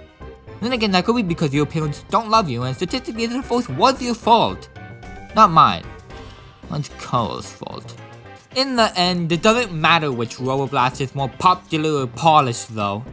Then again, that could be because your parents don't love you, and statistically the force was your fault. Not mine. It's Cole's fault. In the end, it doesn't matter which Robo Blast is more popular or polished though,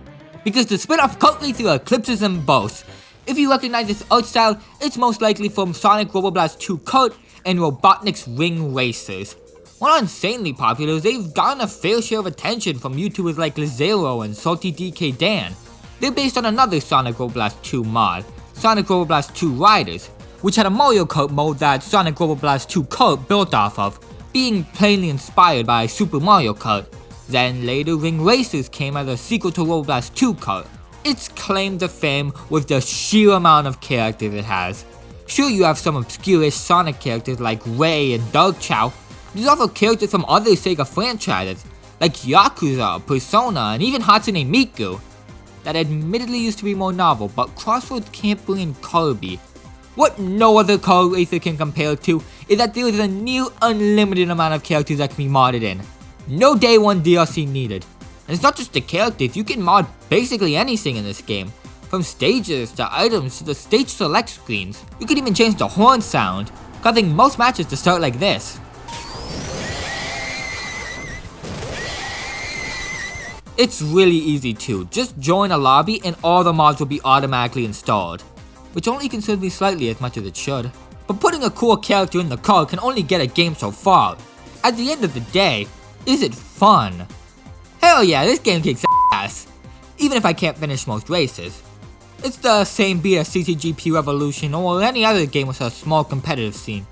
because the spin-off Kart Racer eclipses them both. If you recognize this art style, it's most likely from Sonic Robo Blast 2 Kart and Robotnik's Ring Racers. While insanely popular, they've gotten a fair share of attention from YouTubers like Lazero and Salty DK Dan. They're based on another Sonic Robo Blast 2 mod, Sonic Robo Blast 2 Riders, which had a Mario Kart mode that Sonic Robo Blast 2 Kart built off of, being plainly inspired by Super Mario Kart. Then later, Ring Racers came as a sequel to Robo Blast 2 Kart. Its claim to fame was the sheer amount of characters it has. Sure, you have some obscure Sonic characters like Ray and Dark Chow, but there's also characters from other Sega franchises, like Yakuza, Persona, and even Hatsune Miku, that admittedly used to be more novel, but Crossroads can't bring in Kirby. What no other car racer can compare to is that there is a near unlimited amount of characters that can be modded in. No day one DLC needed. And it's not just the characters, you can mod basically anything in this game. From stages to items to the stage select screens. You can even change the horn sound, causing most matches to start like this. It's really easy too, just join a lobby and all the mods will be automatically installed, which only concerns me slightly as much as it should. But putting a cool character in the car can only get a game so far. At the end of the day, is it fun? Hell yeah, this game kicks ass, even if I can't finish most races. It's the same beat as CCGP Revolution or any other game with a small competitive scene.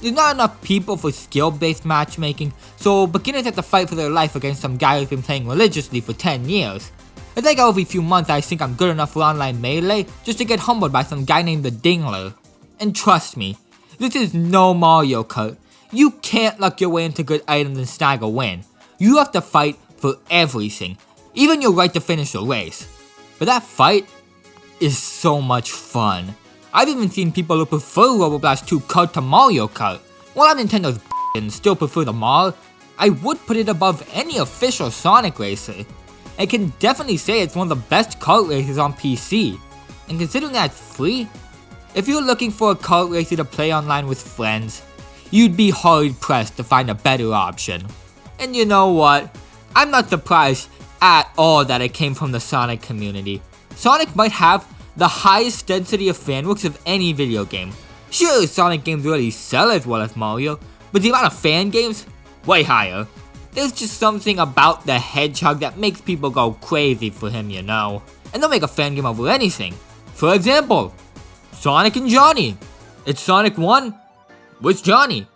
There's not enough people for skill-based matchmaking, so beginners have to fight for their life against some guy who's been playing religiously for 10 years. It's like every few months I think I'm good enough for online melee just to get humbled by some guy named the Dingler. And trust me, this is no Mario Kart. You can't luck your way into good items and snag a win. You have to fight for everything, even your right to finish a race. But that fight is so much fun. I've even seen people who prefer Robo Blast 2 Kart to Mario Kart. While I'm Nintendo's and still prefer the Mar, I would put it above any official Sonic racer. I can definitely say it's one of the best kart races on PC. And considering that it's free, if you're looking for a kart racer to play online with friends, you'd be hard pressed to find a better option. And you know what? I'm not surprised at all that it came from the Sonic community. Sonic might have the highest density of fanworks of any video game. Sure, Sonic games really sell as well as Mario, but the amount of fan games? Way higher. There's just something about the Hedgehog that makes people go crazy for him, you know. And they'll make a fan game over anything. For example, Sonic and Johnny. It's Sonic 1 with Johnny.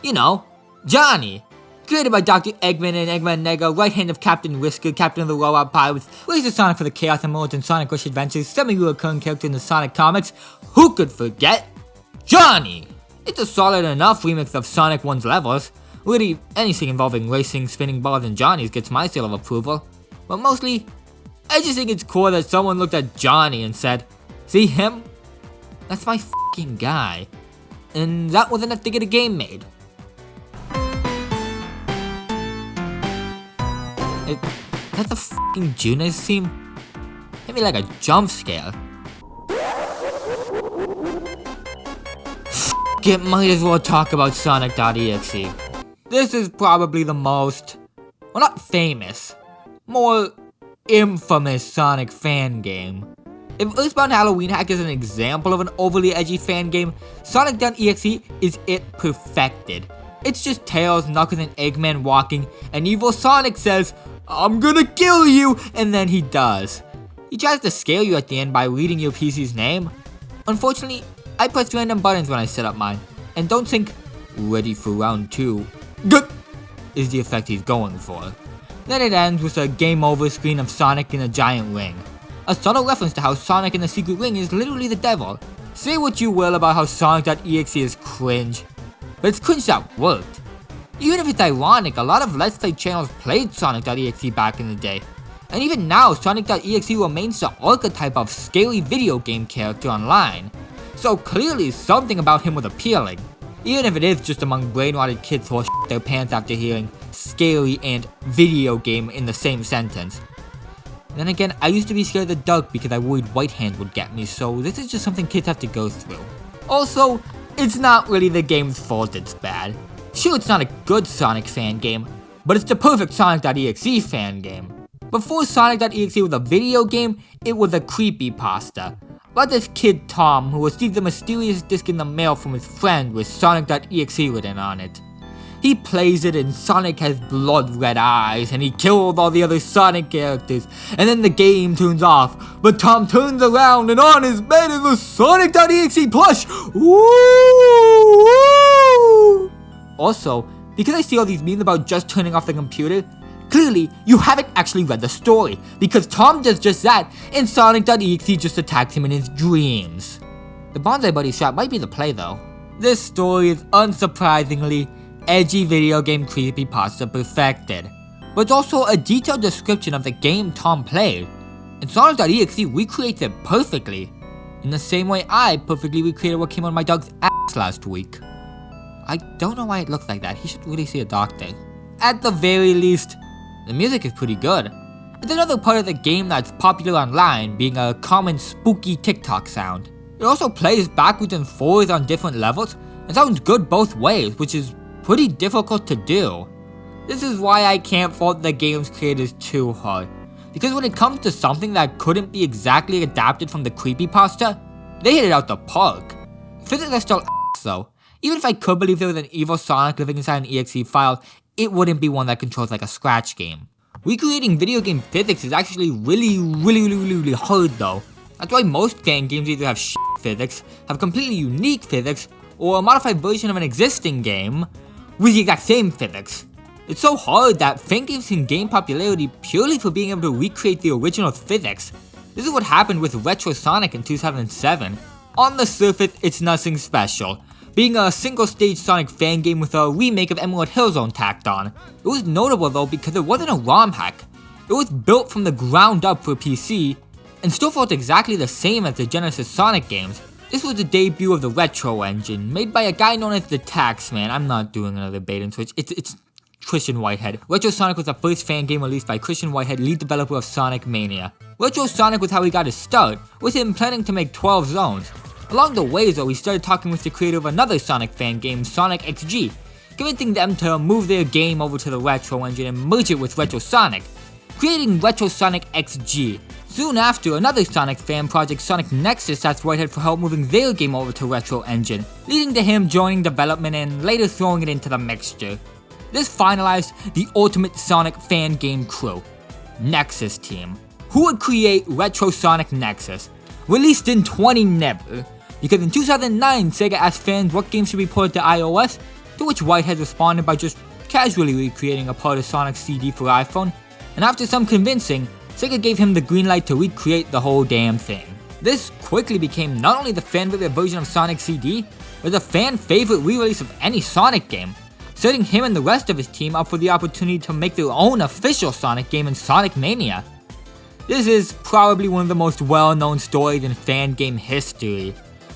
You know, Johnny. Created by Dr. Eggman and Eggman Nega, right hand of Captain Whisker, Captain of the Robot Pirates, Razor Sonic for the Chaos Emeralds and Sonic Rush Adventures, semi-recurring character in the Sonic comics. Who could forget Johnny? It's a solid enough remix of Sonic 1's levels, Really, anything involving racing, spinning balls, and Johnnies gets my seal of approval. But mostly, I just think it's cool that someone looked at Johnny and said, "See him? That's my f***ing guy." And that was enough to get a game made. Is that the f***ing Junas theme? Hit me like a jump scare. F*** it, might as well talk about sonic.exe. This is probably the most, well, not famous, more infamous Sonic fan game. If Earthbound Halloween Hack is an example of an overly edgy fan game, sonic.exe is it perfected. It's just Tails, Knuckles, and Eggman walking, and evil Sonic says, "I'm gonna kill you," and then he does. He tries to scare you at the end by reading your PC's name. Unfortunately, I press random buttons when I set up mine, and don't think, "Ready for round 2. Good is the effect he's going for. Then it ends with a game over screen of Sonic in a giant ring. A subtle reference to how Sonic in the secret ring is literally the devil. Say what you will about how sonic.exe is cringe, but it's cringe that worked. Even if it's ironic, a lot of Let's Play channels played sonic.exe back in the day. And even now, sonic.exe remains the archetype of scary video game character online. So clearly something about him was appealing. Even if it is just among brain-rotted kids who will shit their pants after hearing scary and video game in the same sentence. Then again, I used to be scared of the dark because I worried White Hand would get me, so this is just something kids have to go through. Also, it's not really the game's fault it's bad. Sure, it's not a good Sonic fan game, but it's the perfect sonic.exe fan game. Before sonic.exe was a video game, it was a creepypasta. About this kid Tom who received a mysterious disc in the mail from his friend with sonic.exe written on it. He plays it and Sonic has blood red eyes and he killed all the other Sonic characters, and then the game turns off, but Tom turns around and on his bed is a sonic.exe plush! Woo! Also, because I see all these memes about just turning off the computer, clearly, you haven't actually read the story, because Tom does just that, and sonic.exe just attacks him in his dreams. The Bonsai Buddy shot might be the play though. This story is unsurprisingly edgy video game creepypasta perfected, but it's also a detailed description of the game Tom played, and sonic.exe recreates it perfectly, in the same way I perfectly recreated what came on my dog's ass last week. I don't know why it looks like that, he should really see a doctor. At the very least, the music is pretty good. It's another part of the game that's popular online, being a common spooky TikTok sound. It also plays backwards and forwards on different levels, and sounds good both ways, which is pretty difficult to do. This is why I can't fault the game's creators too hard, because when it comes to something that couldn't be exactly adapted from the creepypasta, they hit it out the park. Physics are still ass though. Even if I could believe there was an evil Sonic living inside an exe file, it wouldn't be one that controls like a scratch game. Recreating video game physics is actually really hard though. That's why most fan games either have shit physics, have completely unique physics, or a modified version of an existing game with the exact same physics. It's so hard that fan games can gain popularity purely for being able to recreate the original physics. This is what happened with Retro Sonic in 2007. On the surface, it's nothing special, being a single-stage Sonic fan game with a remake of Emerald Hill Zone tacked on. It was notable though because it wasn't a ROM hack. It was built from the ground up for PC, and still felt exactly the same as the Genesis Sonic games. This was the debut of the Retro engine, made by a guy known as the Taxman. I'm not doing another bait and switch, it's Christian Whitehead. Retro Sonic was the first fan game released by Christian Whitehead, lead developer of Sonic Mania. Retro Sonic was how he got his start, with him planning to make 12 zones. Along the way though, he started talking with the creator of another Sonic fan game, sonic.exe, convincing them to move their game over to the Retro engine and merge it with Retro Sonic, creating Retro Sonic.exe. Soon after, another Sonic fan project, Sonic Nexus, asked Whitehead for help moving their game over to Retro Engine, leading to him joining development and later throwing it into the mixture. This finalized the ultimate Sonic fan game crew, Nexus Team, who would create Retro Sonic Nexus, released in 2011. Because in 2009, Sega asked fans what games should be ported to iOS, to which Whitehead responded by just casually recreating a part of Sonic's CD for iPhone, and after some convincing, Sega gave him the green light to recreate the whole damn thing. This quickly became not only the fan favorite version of Sonic CD, but the fan favorite re-release of any Sonic game, setting him and the rest of his team up for the opportunity to make their own official Sonic game in Sonic Mania. This is probably one of the most well-known stories in fan game history.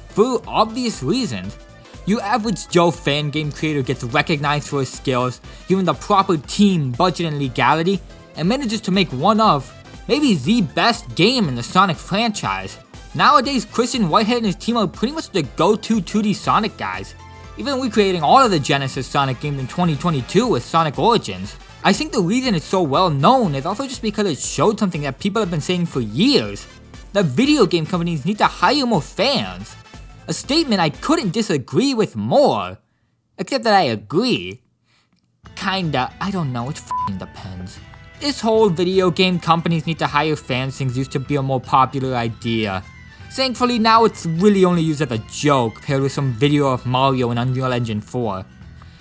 For obvious reasons. Your average Joe fan game creator gets recognized for his skills, given the proper team, budget, and legality, and manages to make one of, maybe the best game in the Sonic franchise. Nowadays, Christian Whitehead and his team are pretty much the go-to 2D Sonic guys, even recreating all of the Genesis Sonic games in 2022 with Sonic Origins. I think the reason it's so well known is also just because it showed something that people have been saying for years, that video game companies need to hire more fans. A statement I couldn't disagree with more, except that I agree. Kinda, I don't know, it f***ing depends. This whole video game companies need to hire fans thing used to be a more popular idea. Thankfully now it's really only used as a joke paired with some video of Mario in Unreal Engine 4.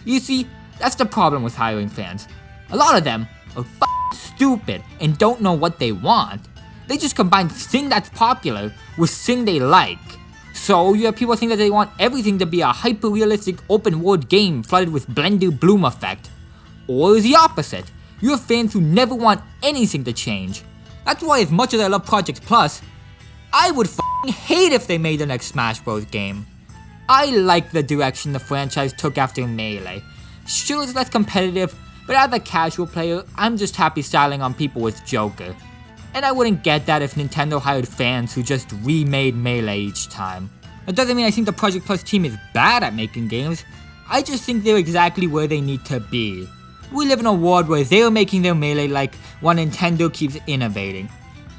You see, that's the problem with hiring fans. A lot of them are f***ing stupid and don't know what they want. They just combine thing that's popular with thing they like. So you have people think that they want everything to be a hyper-realistic open-world game flooded with Blender Bloom effect. Or the opposite. You have fans who never want anything to change. That's why as much as I love Project Plus, I would f***ing hate if they made the next Smash Bros. Game. I like the direction the franchise took after Melee. Sure, it's less competitive, but as a casual player, I'm just happy styling on people with Joker. And I wouldn't get that if Nintendo hired fans who just remade Melee each time. That doesn't mean I think the Project Plus team is bad at making games, I just think they're exactly where they need to be. We live in a world where they're making their Melee like while Nintendo keeps innovating.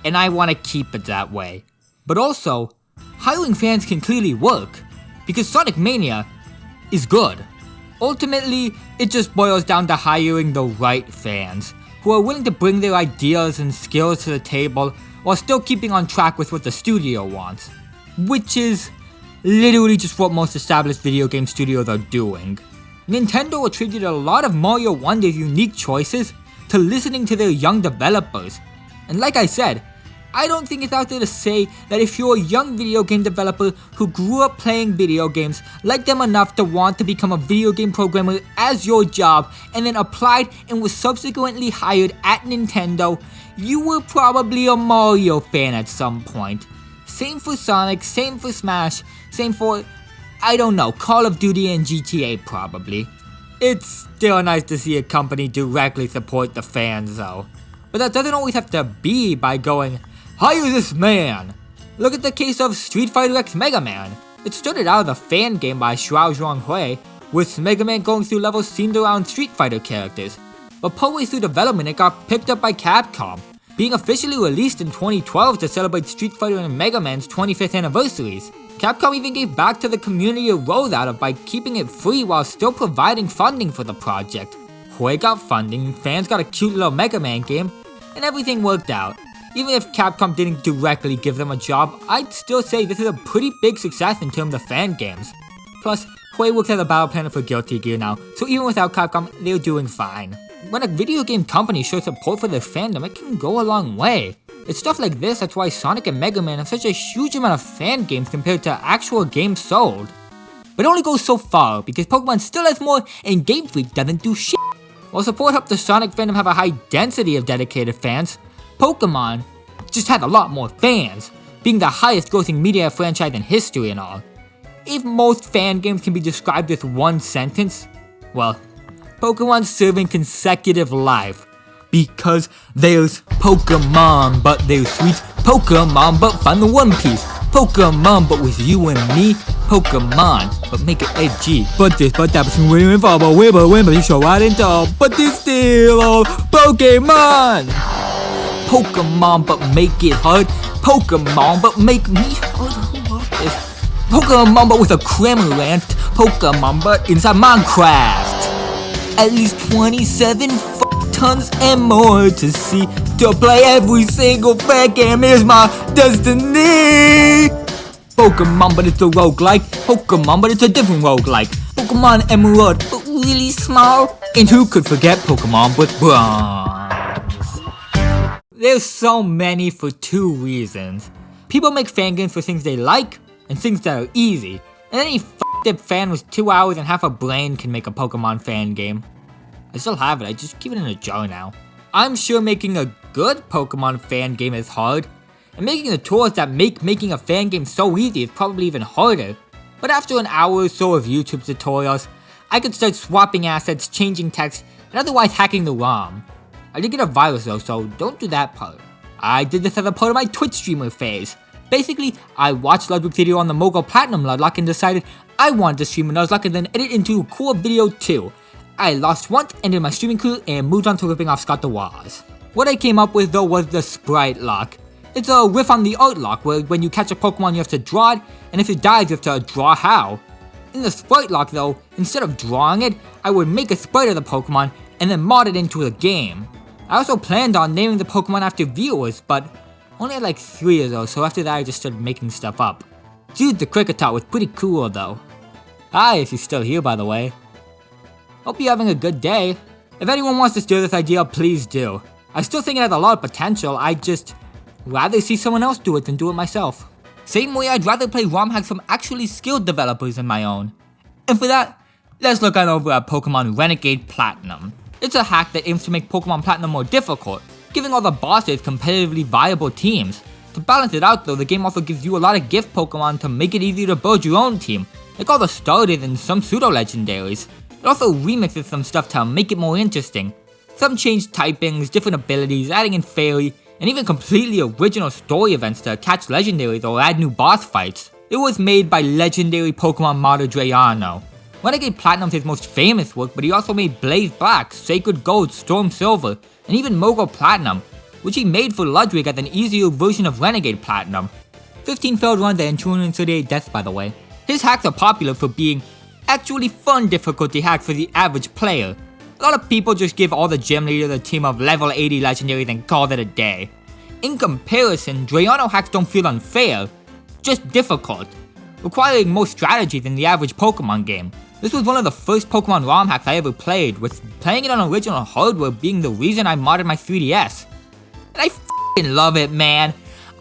And I want to keep it that way. But also, hiring fans can clearly work, because Sonic Mania is good. Ultimately, it just boils down to hiring the right fans, who are willing to bring their ideas and skills to the table while still keeping on track with what the studio wants. Which is literally just what most established video game studios are doing. Nintendo attributed a lot of Mario Wonder's unique choices to listening to their young developers. And like I said, I don't think it's out there to say that if you're a young video game developer who grew up playing video games, liked them enough to want to become a video game programmer as your job, and then applied and was subsequently hired at Nintendo, you were probably a Mario fan at some point. Same for Sonic, same for Smash, same for, I don't know, Call of Duty and GTA probably. It's still nice to see a company directly support the fans though. But that doesn't always have to be by going, hire this man! Look at the case of Street Fighter X Mega Man. It started out as a fan game by Xiao Zhuanghui, with Mega Man going through levels themed around Street Fighter characters. But partway through development it got picked up by Capcom, being officially released in 2012 to celebrate Street Fighter and Mega Man's 25th anniversaries. Capcom even gave back to the community a rollout by keeping it free while still providing funding for the project. Hui got funding, fans got a cute little Mega Man game, and everything worked out. Even if Capcom didn't directly give them a job, I'd still say this is a pretty big success in terms of fan games. Plus, Hui works as a battle planner for Guilty Gear now, so even without Capcom, they're doing fine. When a video game company shows support for their fandom, it can go a long way. It's stuff like this that's why Sonic and Mega Man have such a huge amount of fan games compared to actual games sold. But it only goes so far, because Pokemon still has more and Game Freak doesn't do shit. While support helped the Sonic fandom have a high density of dedicated fans, Pokémon just had a lot more fans, being the highest grossing media franchise in history and all. If most fan games can be described with one sentence, well, Pokemon's serving consecutive life. Because there's Pokemon, but there's sweet Pokemon, but find the One Piece. Pokemon, but with you and me. Pokemon, but make it edgy. But this, but that, but win, but you show right into, but this still all Pokemon. Pokemon, but make it hard. Pokemon, but make me hard. Who wrote this? Pokemon, but with a Cramorant. Pokemon, but inside Minecraft. At least 27 tons and more to see. To play every single fan game is my destiny. Pokemon, but it's a roguelike. Pokemon, but it's a different roguelike. Pokemon Emerald, but really small. And who could forget Pokemon with bronze? There's so many for two reasons. People make fan games for things they like and things that are easy. And any if fan was 2 hours and half a brain can make a Pokemon fan game. I still have it, I just keep it in a jar now. I'm sure making a good Pokemon fan game is hard, and making the tools that make making a fan game so easy is probably even harder. But after an hour or so of YouTube tutorials, I could start swapping assets, changing text, and otherwise hacking the ROM. I did get a virus though, so don't do that part. I did this as a part of my Twitch streamer phase. Basically, I watched Ludwig's video on the Mogul Platinum Nuzlocke and decided I wanted to stream a Nuzlocke and then edit into a cool video too. I lost once, ended my streaming career, and moved on to ripping off Scott the Woz. What I came up with though was the Sprite Lock. It's a riff on the Art Lock, where when you catch a Pokemon you have to draw it, and if it dies you have to draw how. In the Sprite Lock though, instead of drawing it, I would make a sprite of the Pokemon and then mod it into the game. I also planned on naming the Pokemon after viewers, but only had like 3 of those, so after that I just started making stuff up. Dude, the Kricketot was pretty cool though. Hi, if you're still here by the way. Hope you're having a good day. If anyone wants to steal this idea, please do. I still think it has a lot of potential, I'd just rather see someone else do it than do it myself. Same way I'd rather play ROM hacks from actually skilled developers than my own. And for that, let's look on over at Pokemon Renegade Platinum. It's a hack that aims to make Pokemon Platinum more difficult, giving all the bosses competitively viable teams. To balance it out though, the game also gives you a lot of gift Pokemon to make it easier to build your own team, like all the starters and some pseudo-legendaries. It also remixes some stuff to make it more interesting. Some changed typings, different abilities, adding in fairy, and even completely original story events to catch legendaries or add new boss fights. It was made by legendary Pokemon modder Drayano. Renegade Platinum's his most famous work, but he also made Blaze Black, Sacred Gold, Storm Silver, and even Mogul Platinum, which he made for Ludwig as an easier version of Renegade Platinum. 15 failed runs and 238 deaths by the way. His hacks are popular for being actually fun difficulty hacks for the average player. A lot of people just give all the gym leaders a team of level 80 legendaries and call it a day. In comparison, Drayano hacks don't feel unfair, just difficult, requiring more strategy than the average Pokemon game. This was one of the first Pokemon ROM hacks I ever played, with playing it on original hardware being the reason I modded my 3DS. And I f***ing love it, man.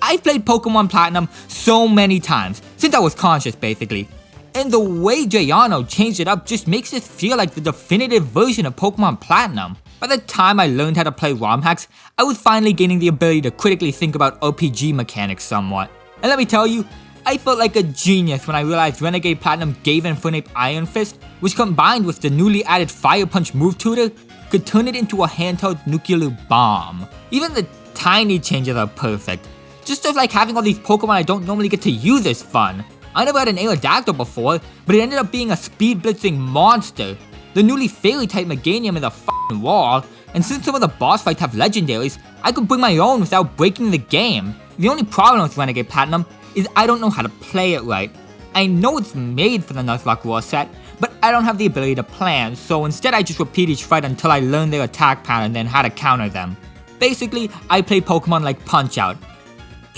I've played Pokemon Platinum so many times, since I was conscious basically. And the way Drayano changed it up just makes it feel like the definitive version of Pokemon Platinum. By the time I learned how to play ROM hacks, I was finally gaining the ability to critically think about RPG mechanics somewhat. And let me tell you, I felt like a genius when I realized Renegade Platinum gave Infernape Iron Fist, which combined with the newly added Fire Punch move tutor, could turn it into a handheld nuclear bomb. Even the tiny changes are perfect. Just stuff like having all these Pokemon I don't normally get to use is fun. I never had an Aerodactyl before, but it ended up being a speed blitzing monster. The newly fairy type Meganium is a f***ing wall, and since some of the boss fights have legendaries, I could bring my own without breaking the game. The only problem with Renegade Platinum is I don't know how to play it right. I know it's made for the Nuzlocke Raw set, but I don't have the ability to plan, so instead I just repeat each fight until I learn their attack pattern and then how to counter them. Basically, I play Pokemon like Punch-Out.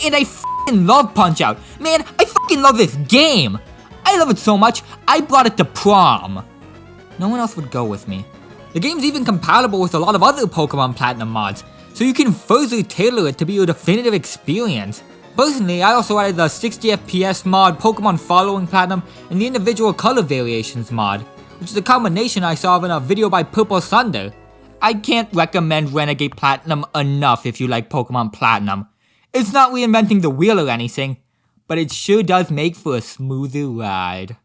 And I f***ing love Punch-Out! Man, I f***ing love this game! I love it so much, I brought it to prom! No one else would go with me. The game's even compatible with a lot of other Pokemon Platinum mods, so you can further tailor it to be your definitive experience. Personally, I also added the 60 FPS mod, Pokemon Following Platinum, and the individual color variations mod, which is a combination I saw of in a video by Purple Thunder. I can't recommend Renegade Platinum enough if you like Pokemon Platinum. It's not reinventing the wheel or anything, but it sure does make for a smoother ride.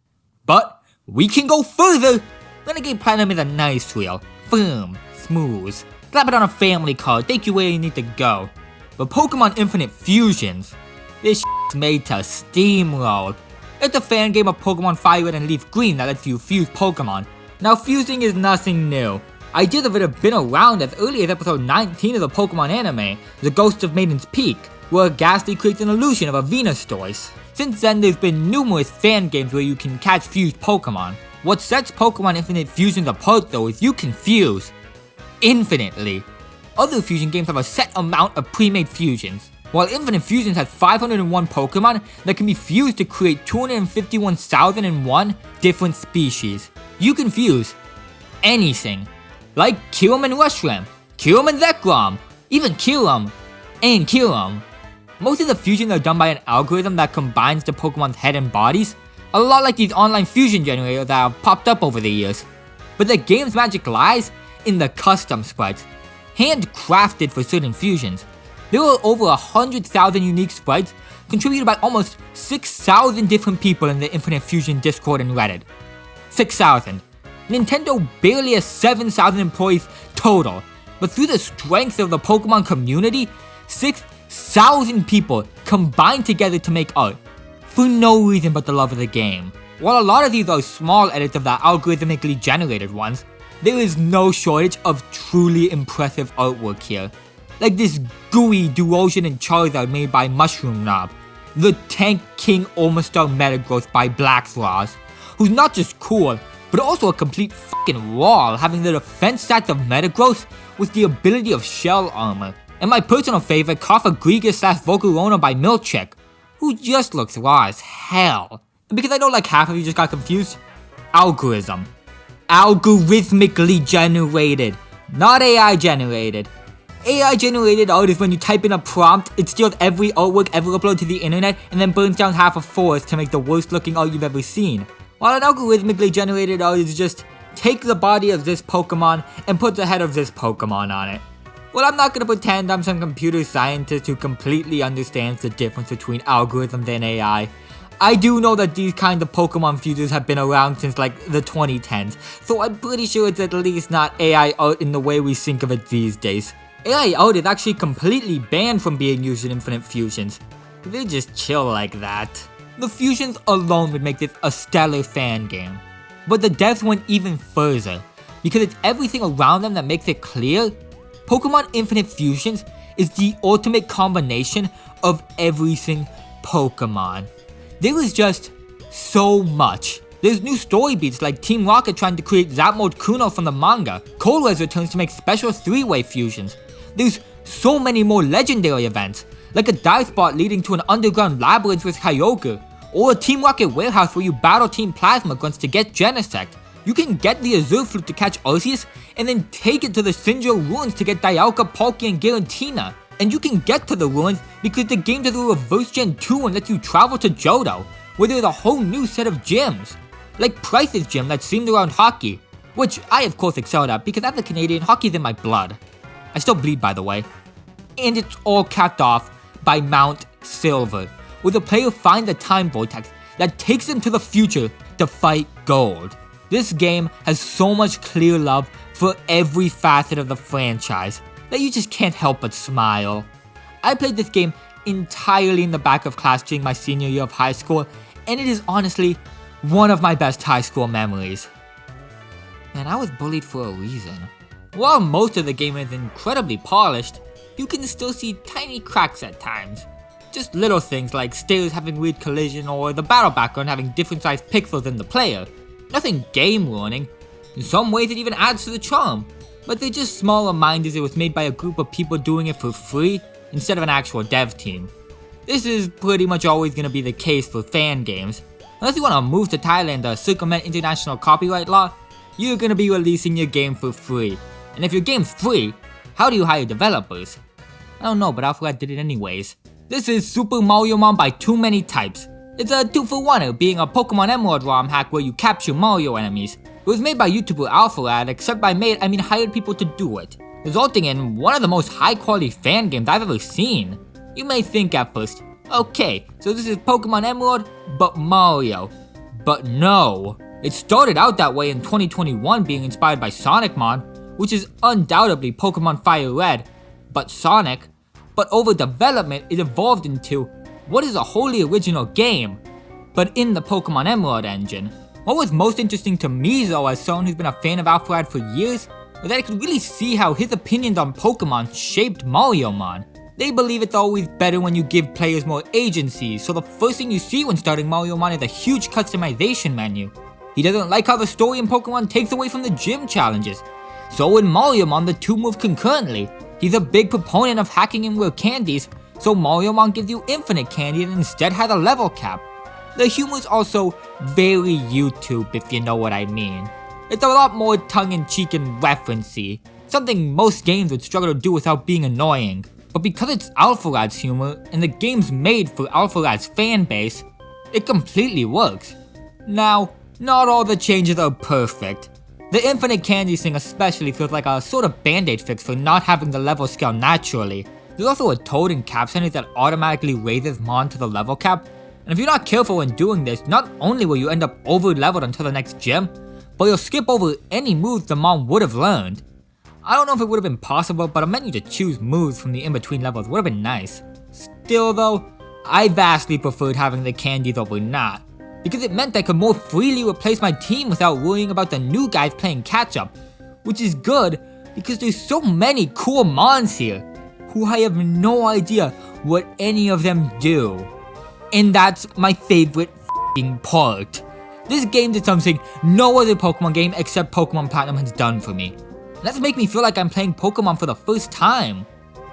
But we can go further! Renegade Platinum is a nice wheel, firm, smooth. Slap it on a family car, take you where you need to go. But Pokemon Infinite Fusions, this shit's made to steamroll. It's a fan game of Pokemon Fire Red and Leaf Green that lets you fuse Pokemon. Now fusing is nothing new. Ideas of it have been around as early as episode 19 of the Pokemon anime, The Ghost of Maiden's Peak, where Ghastly creates an illusion of a Venusaurus. Since then there's been numerous fan games where you can catch fused Pokemon. What sets Pokemon Infinite Fusions apart though is you can fuse infinitely. Other fusion games have a set amount of pre-made fusions, while Infinite Fusions has 501 Pokemon that can be fused to create 251,001 different species. You can fuse anything, like Kyurem and Reshiram, Kyurem and Zekrom, even Kyurem and Kyurem. Most of the fusions are done by an algorithm that combines the Pokemon's head and bodies, a lot like these online fusion generators that have popped up over the years. But the game's magic lies in the custom sprites, handcrafted for certain fusions. There were over 100,000 unique sprites contributed by almost 6,000 different people in the Infinite Fusion Discord and Reddit. 6,000. Nintendo barely has 7,000 employees total, but through the strength of the Pokemon community, 6,000 people combined together to make art, for no reason but the love of the game. While a lot of these are small edits of the algorithmically generated ones, there is no shortage of truly impressive artwork here. Like this gooey Duosion and Charizard made by Mushroom Knob, the Tank King Omastar Metagross by Blackfrost, who's not just cool, but also a complete fucking wall, having the defense stats of Metagross with the ability of shell armor. And my personal favorite, Kofagrigus/Volcarona by Milchek, who just looks raw as hell. And because I know like half of you just got confused, algorithm. Algorithmically generated, not AI generated. AI generated art is when you type in a prompt, it steals every artwork ever uploaded to the internet and then burns down half a forest to make the worst looking art you've ever seen. While an algorithmically generated art is just take the body of this Pokemon and put the head of this Pokemon on it. Well, I'm not gonna pretend I'm some computer scientist who completely understands the difference between algorithms and AI. I do know that these kind of Pokemon fusions have been around since like the 2010s, so I'm pretty sure it's at least not AI art in the way we think of it these days. AI art is actually completely banned from being used in Infinite Fusions. They just chill like that. The fusions alone would make this a stellar fan game. But the devs went even further, because it's everything around them that makes it clear Pokemon Infinite Fusions is the ultimate combination of everything Pokemon. There is just so much. There's new story beats like Team Rocket trying to create Zapmode Kuno from the manga, Colress returns to make special 3-way fusions. There's so many more legendary events, like a dive spot leading to an underground labyrinth with Kyogre, or a Team Rocket warehouse where you battle Team Plasma Grunts to get Genesect. You can get the Azure Flute to catch Arceus, and then take it to the Sinjoh Ruins to get Dialga, Palkia, and Giratina. And you can get to the ruins because the game does a reverse gen 2 and lets you travel to Johto, where there's a whole new set of gyms. Like Price's gym that's themed around hockey, which I of course excelled at because as a Canadian, hockey's in my blood. I still bleed by the way. And it's all capped off by Mount Silver, where the player finds a time vortex that takes them to the future to fight gold. This game has so much clear love for every facet of the franchise that you just can't help but smile. I played this game entirely in the back of class during my senior year of high school, and it is honestly one of my best high school memories. And I was bullied for a reason. While most of the game is incredibly polished, you can still see tiny cracks at times. Just little things like stairs having weird collision or the battle background having different sized pixels than the player. Nothing game ruining. In some ways it even adds to the charm, but they're just small reminders it was made by a group of people doing it for free instead of an actual dev team. This is pretty much always going to be the case for fan games. Unless you want to move to Thailand to circumvent international copyright law, you're going to be releasing your game for free. And if your game's free, how do you hire developers? I don't know, but Alpharad did it anyways. This is Super Mario Mon by Too Many Types. It's a 2-for-1er, being a Pokemon Emerald ROM hack where you capture Mario enemies. It was made by YouTuber Alpharad, except by made I mean hired people to do it, resulting in one of the most high quality fan games I've ever seen. You may think at first, okay, so this is Pokemon Emerald, but Mario. But no, it started out that way in 2021 being inspired by Sonicmon, which is undoubtedly Pokemon Fire Red, but Sonic. But over development, it evolved into what is a wholly original game, but in the Pokemon Emerald engine. What was most interesting to me though, as someone who's been a fan of Alpharad for years, was that I could really see how his opinions on Pokemon shaped Mario-Mon. They believe it's always better when you give players more agency, so the first thing you see when starting Mario-Mon is a huge customization menu. He doesn't like how the story in Pokemon takes away from the gym challenges. So in Mario-Mon, the two move concurrently. He's a big proponent of hacking in rare candies, so Mario-Mon gives you infinite candy and instead has a level cap. The humor is also very YouTube, if you know what I mean. It's a lot more tongue-in-cheek and referencey, something most games would struggle to do without being annoying. But because it's Alpharad's humor, and the game's made for Alpharad's fan base, it completely works. Now, not all the changes are perfect. The infinite candies thing especially feels like a sort of band-aid fix for not having the level scale naturally. There's also a toad and cap center that automatically raises Mon to the level cap, and if you're not careful when doing this, not only will you end up over-leveled until the next gym, but you'll skip over any moves the Mon would have learned. I don't know if it would have been possible, but a menu to choose moves from the in-between levels would have been nice. Still though, I vastly preferred having the candies over not, because it meant I could more freely replace my team without worrying about the new guys playing catch-up, which is good because there's so many cool Mons here, who I have no idea what any of them do. And that's my favorite f***ing part. This game did something no other Pokemon game except Pokemon Platinum has done for me. And that's making me feel like I'm playing Pokemon for the first time.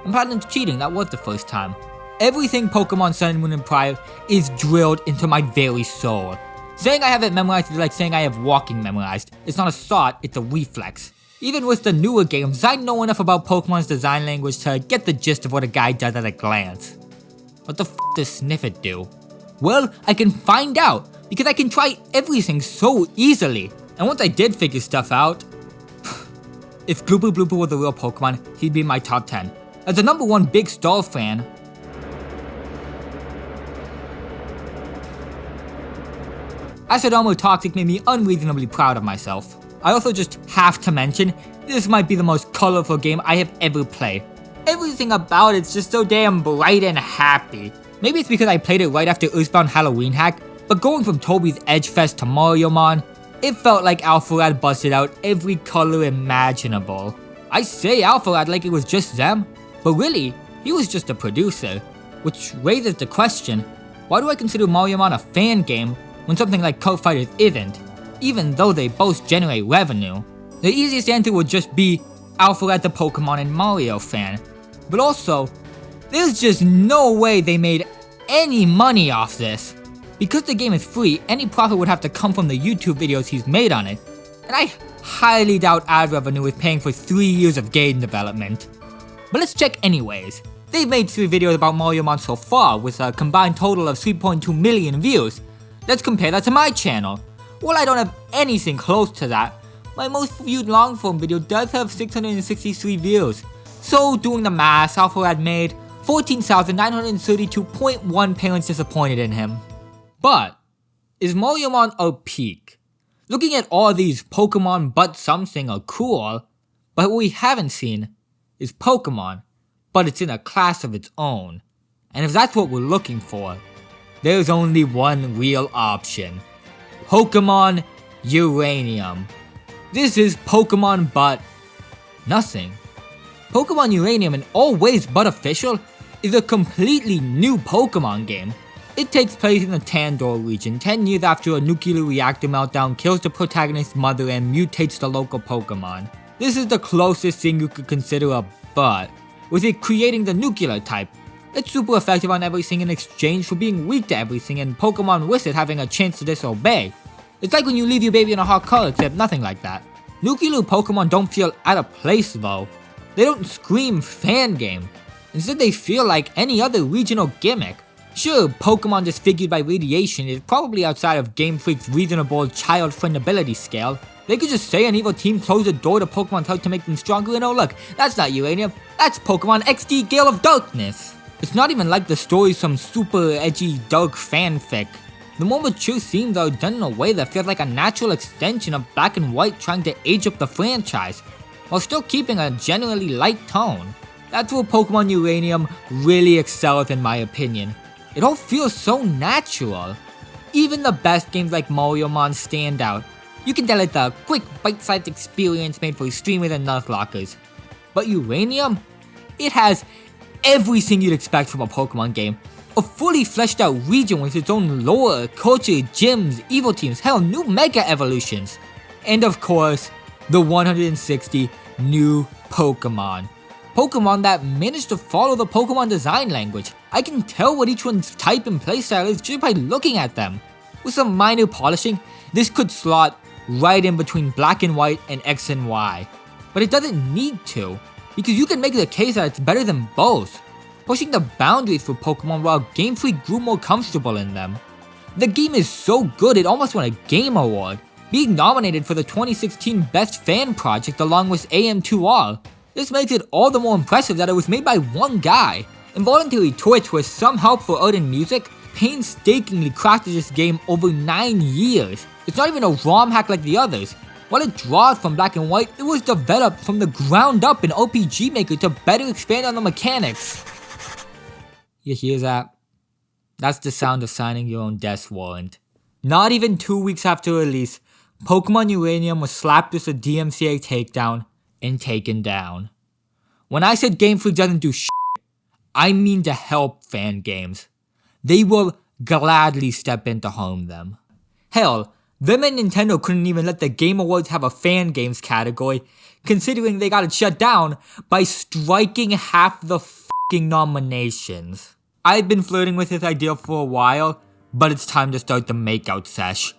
And Platinum's cheating, that was the first time. Everything Pokemon Sun and Moon and Prior is drilled into my very soul. Saying I have it memorized is like saying I have walking memorized. It's not a thought, it's a reflex. Even with the newer games, I know enough about Pokemon's design language to get the gist of what a guy does at a glance. What the f does Sniffit do? Well, I can find out, because I can try everything so easily. And once I did figure stuff out, if Glooper Blooper was a real Pokemon, he'd be in my top 10. As the #1 Big Stall fan, Acidomo Toxic made me unreasonably proud of myself. I also just have to mention, this might be the most colorful game I have ever played. Everything about it's just so damn bright and happy. Maybe it's because I played it right after Earthbound Halloween Hack, but going from Toby's Edge Fest to Mariomon, it felt like Alpharad busted out every color imaginable. I say Alpharad like it was just them, but really, he was just a producer. Which raises the question, why do I consider Mariomon a fan game when something like Cult Fighters isn't, even though they both generate revenue? The easiest answer would just be Alpharad's a Pokemon and Mario fan. But also, there's just no way they made any money off this. Because the game is free, any profit would have to come from the YouTube videos he's made on it. And I highly doubt ad revenue is paying for 3 years of game development. But let's check anyways. They've made 3 videos about Mariomon so far, with a combined total of 3.2 million views. Let's compare that to my channel. Well, I don't have anything close to that. My most viewed long form video does have 663 views. So doing the math, Alpharad made 14,932.1 parents disappointed in him. But, is Mariomon a peak? Looking at all these Pokemon but something are cool, but what we haven't seen is Pokemon, but it's in a class of its own. And if that's what we're looking for, there's only one real option. Pokemon Uranium. This is Pokemon but nothing. Pokemon Uranium, in all ways but official, is a completely new Pokemon game. It takes place in the Tandor region, 10 years after a nuclear reactor meltdown kills the protagonist's mother and mutates the local Pokemon. This is the closest thing you could consider a but, with it creating the nuclear type. It's super effective on everything in exchange for being weak to everything and Pokemon with it having a chance to disobey. It's like when you leave your baby in a hot car, except nothing like that. Nuclear Pokemon don't feel out of place though. They don't scream fan game. Instead they feel like any other regional gimmick. Sure, Pokemon disfigured by radiation is probably outside of Game Freak's reasonable child friendability scale. They could just say an evil team closed the door to Pokemon's heart to make them stronger and oh look, that's not Uranium, that's Pokemon XD Gale of Darkness. It's not even like the story's some super edgy dark fanfic. The more mature themes are done in a way that feels like a natural extension of Black and White trying to age up the franchise, while still keeping a generally light tone. That's where Pokemon Uranium really excels in my opinion. It all feels so natural. Even the best games like Mariomon stand out. You can tell it's a quick bite-sized experience made for streamers and nuzlockers. But Uranium? It has everything you'd expect from a Pokemon game. A fully fleshed out region with its own lore, culture, gyms, evil teams, hell, new mega evolutions. And of course, the 160 new Pokemon. Pokemon that managed to follow the Pokemon design language. I can tell what each one's type and playstyle is just by looking at them. With some minor polishing, this could slot right in between Black and White and X and Y. But it doesn't need to, because you can make the case that it's better than both, pushing the boundaries for Pokemon while Game Freak grew more comfortable in them. The game is so good it almost won a Game Award, being nominated for the 2016 Best Fan Project along with AM2R. This makes it all the more impressive that it was made by one guy. Involuntary Twitch, with some help for art and music, painstakingly crafted this game over 9 years. It's not even a ROM hack like the others. While it draws from black and white, it was developed from the ground up in RPG Maker to better expand on the mechanics. You hear that? That's the sound of signing your own death warrant. Not even 2 weeks after release, Pokémon Uranium was slapped with a DMCA takedown and taken down. When I said Game Freak doesn't do shit, I mean to help fan games. They will gladly step in to harm them. Hell, them and Nintendo couldn't even let the Game Awards have a fan games category, considering they got it shut down by striking half the f***ing nominations. I've been flirting with this idea for a while, but it's time to start the makeout sesh.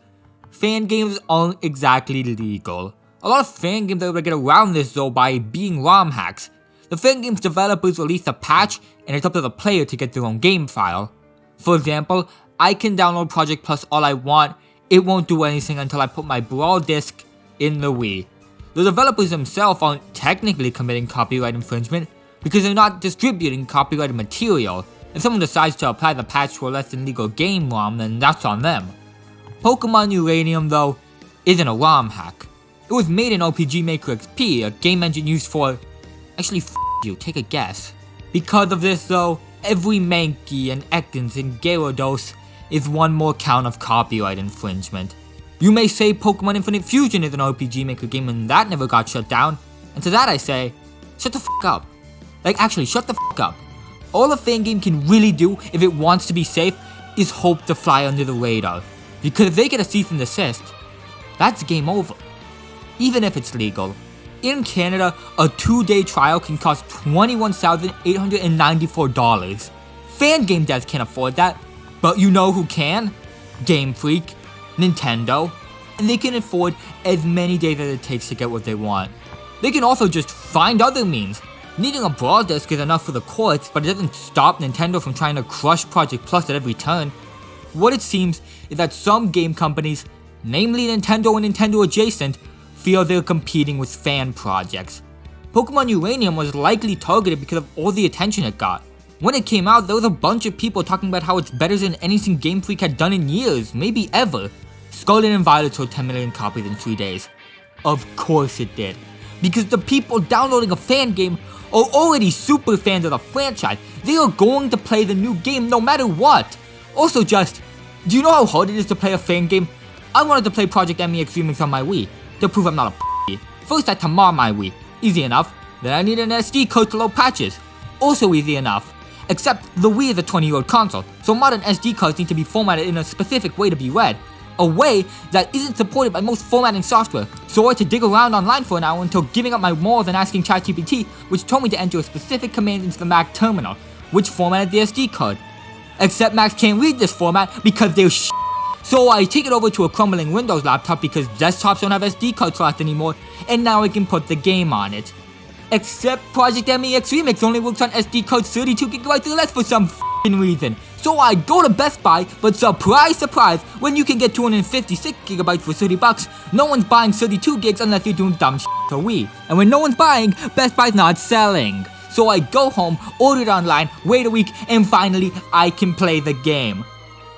Fan games aren't exactly legal. A lot of fan games are able to get around this though by being ROM hacks. The fan games developers release a patch and it's up to the player to get their own game file. For example, I can download Project Plus all I want, it won't do anything until I put my Brawl disc in the Wii. The developers themselves aren't technically committing copyright infringement because they're not distributing copyrighted material. If someone decides to apply the patch to a less than legal game ROM, then that's on them. Pokémon Uranium though, isn't a ROM hack. It was made in RPG Maker XP, a game engine used for... Actually, you, take a guess. Because of this though, every Mankey and Ekans and Gyarados is one more count of copyright infringement. You may say Pokémon Infinite Fusion is an RPG Maker game and that never got shut down, and to that I say, shut the f*** up. Like actually, shut the f*** up. All a fan game can really do if it wants to be safe is hope to fly under the radar. Because if they get a cease and desist, that's game over. Even if it's legal. In Canada, a 2-day trial can cost $21,894. Fan game devs can't afford that, but you know who can? Game Freak, Nintendo, and they can afford as many days as it takes to get what they want. They can also just find other means. Needing a Brawl disc is enough for the courts, but it doesn't stop Nintendo from trying to crush Project Plus at every turn. What it seems is that some game companies, namely Nintendo and Nintendo adjacent, feel they're competing with fan projects. Pokémon Uranium was likely targeted because of all the attention it got. When it came out, there was a bunch of people talking about how it's better than anything Game Freak had done in years, maybe ever. Scarlet and Violet sold 10 million copies in 3 days. Of course it did. Because the people downloading a fan game are already super fans of the franchise. They are going to play the new game no matter what. Also do you know how hard it is to play a fan game? I wanted to play Project ME-X Remix on my Wii, to prove I'm not a p***y. First I had to mod my Wii, easy enough. Then I needed an SD card to load patches, also easy enough. Except the Wii is a 20-year-old console, so modern SD cards need to be formatted in a specific way to be read. A way that isn't supported by most formatting software, so I had to dig around online for an hour until giving up my morals and asking ChatGPT, which told me to enter a specific command into the Mac terminal, which formatted the SD card. Except Macs can't read this format because they're shit. So I take it over to a crumbling Windows laptop because desktops don't have SD card slots anymore, and now I can put the game on it. Except Project MEX Remix only works on SD cards 32GB or less for some f***ing reason. So I go to Best Buy, but surprise surprise, when you can get 256GB for $30, no one's buying 32 gigs unless you're doing dumb shit to Wii. And when no one's buying, Best Buy's not selling. So I go home, order it online, wait a week, and finally I can play the game.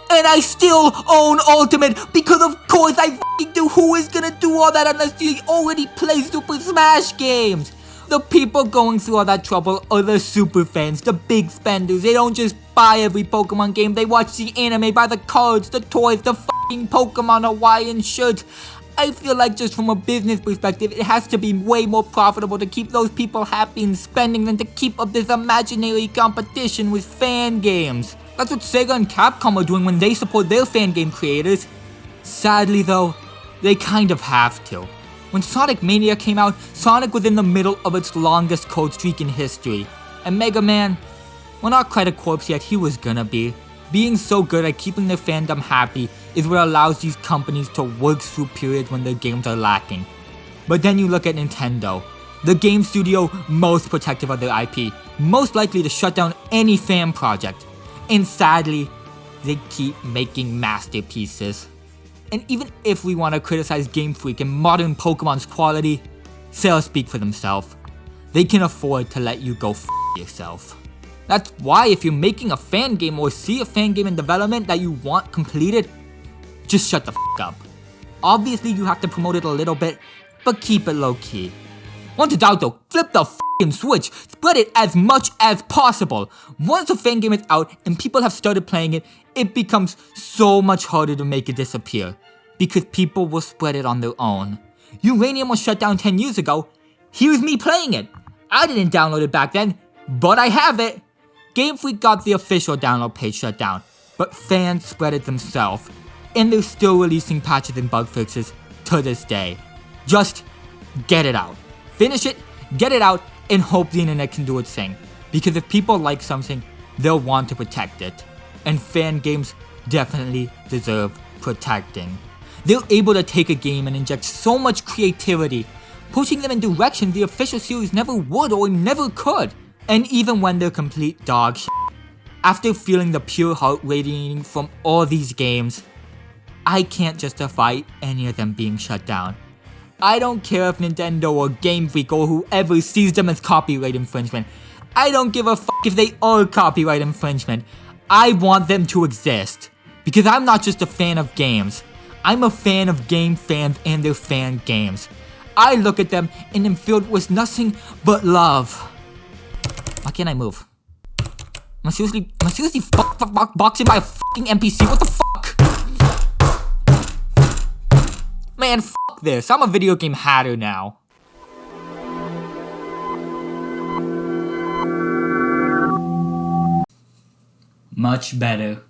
And I still own Ultimate because of course I f***ing do. Who is gonna do all that unless you already play Super Smash games? The people going through all that trouble are the super fans, the big spenders. They don't just buy every Pokemon game, they watch the anime, buy the cards, the toys, the f***ing Pokemon Hawaiian shirts. I feel like just from a business perspective, it has to be way more profitable to keep those people happy and spending than to keep up this imaginary competition with fan games. That's what Sega and Capcom are doing when they support their fan game creators. Sadly though, they kind of have to. When Sonic Mania came out, Sonic was in the middle of its longest cold streak in history. And Mega Man, well, not quite a corpse yet, he was gonna be. Being so good at keeping their fandom happy is what allows these companies to work through periods when their games are lacking. But then you look at Nintendo, the game studio most protective of their IP, most likely to shut down any fan project. And sadly, they keep making masterpieces. And even if we want to criticize Game Freak and modern Pokemon's quality, sales speak for themselves. They can afford to let you go f yourself. That's why if you're making a fan game or see a fan game in development that you want completed, just shut the f up. Obviously you have to promote it a little bit, but keep it low key. Once it's out though, flip the f***ing switch, spread it as much as possible. Once a fan game is out and people have started playing it, it becomes so much harder to make it disappear, because people will spread it on their own. Uranium was shut down 10 years ago, here's me playing it. I didn't download it back then, but I have it. Game Freak got the official download page shut down, but fans spread it themselves, and they're still releasing patches and bug fixes to this day. Just get it out. Finish it, get it out, and hope the internet can do its thing. Because if people like something, they'll want to protect it. And fan games definitely deserve protecting. They're able to take a game and inject so much creativity, pushing them in directions the official series never would or never could. And even when they're complete dog shit, after feeling the pure heart radiating from all these games, I can't justify any of them being shut down. I don't care if Nintendo or Game Freak or whoever sees them as copyright infringement. I don't give a f if they are copyright infringement. I want them to exist. Because I'm not just a fan of games. I'm a fan of game fans and their fan games. I look at them and am filled with nothing but love. Why can't I move? Am I seriously boxing by a fucking NPC? What the fuck? Man, f this. I'm a video game hatter now. Much better.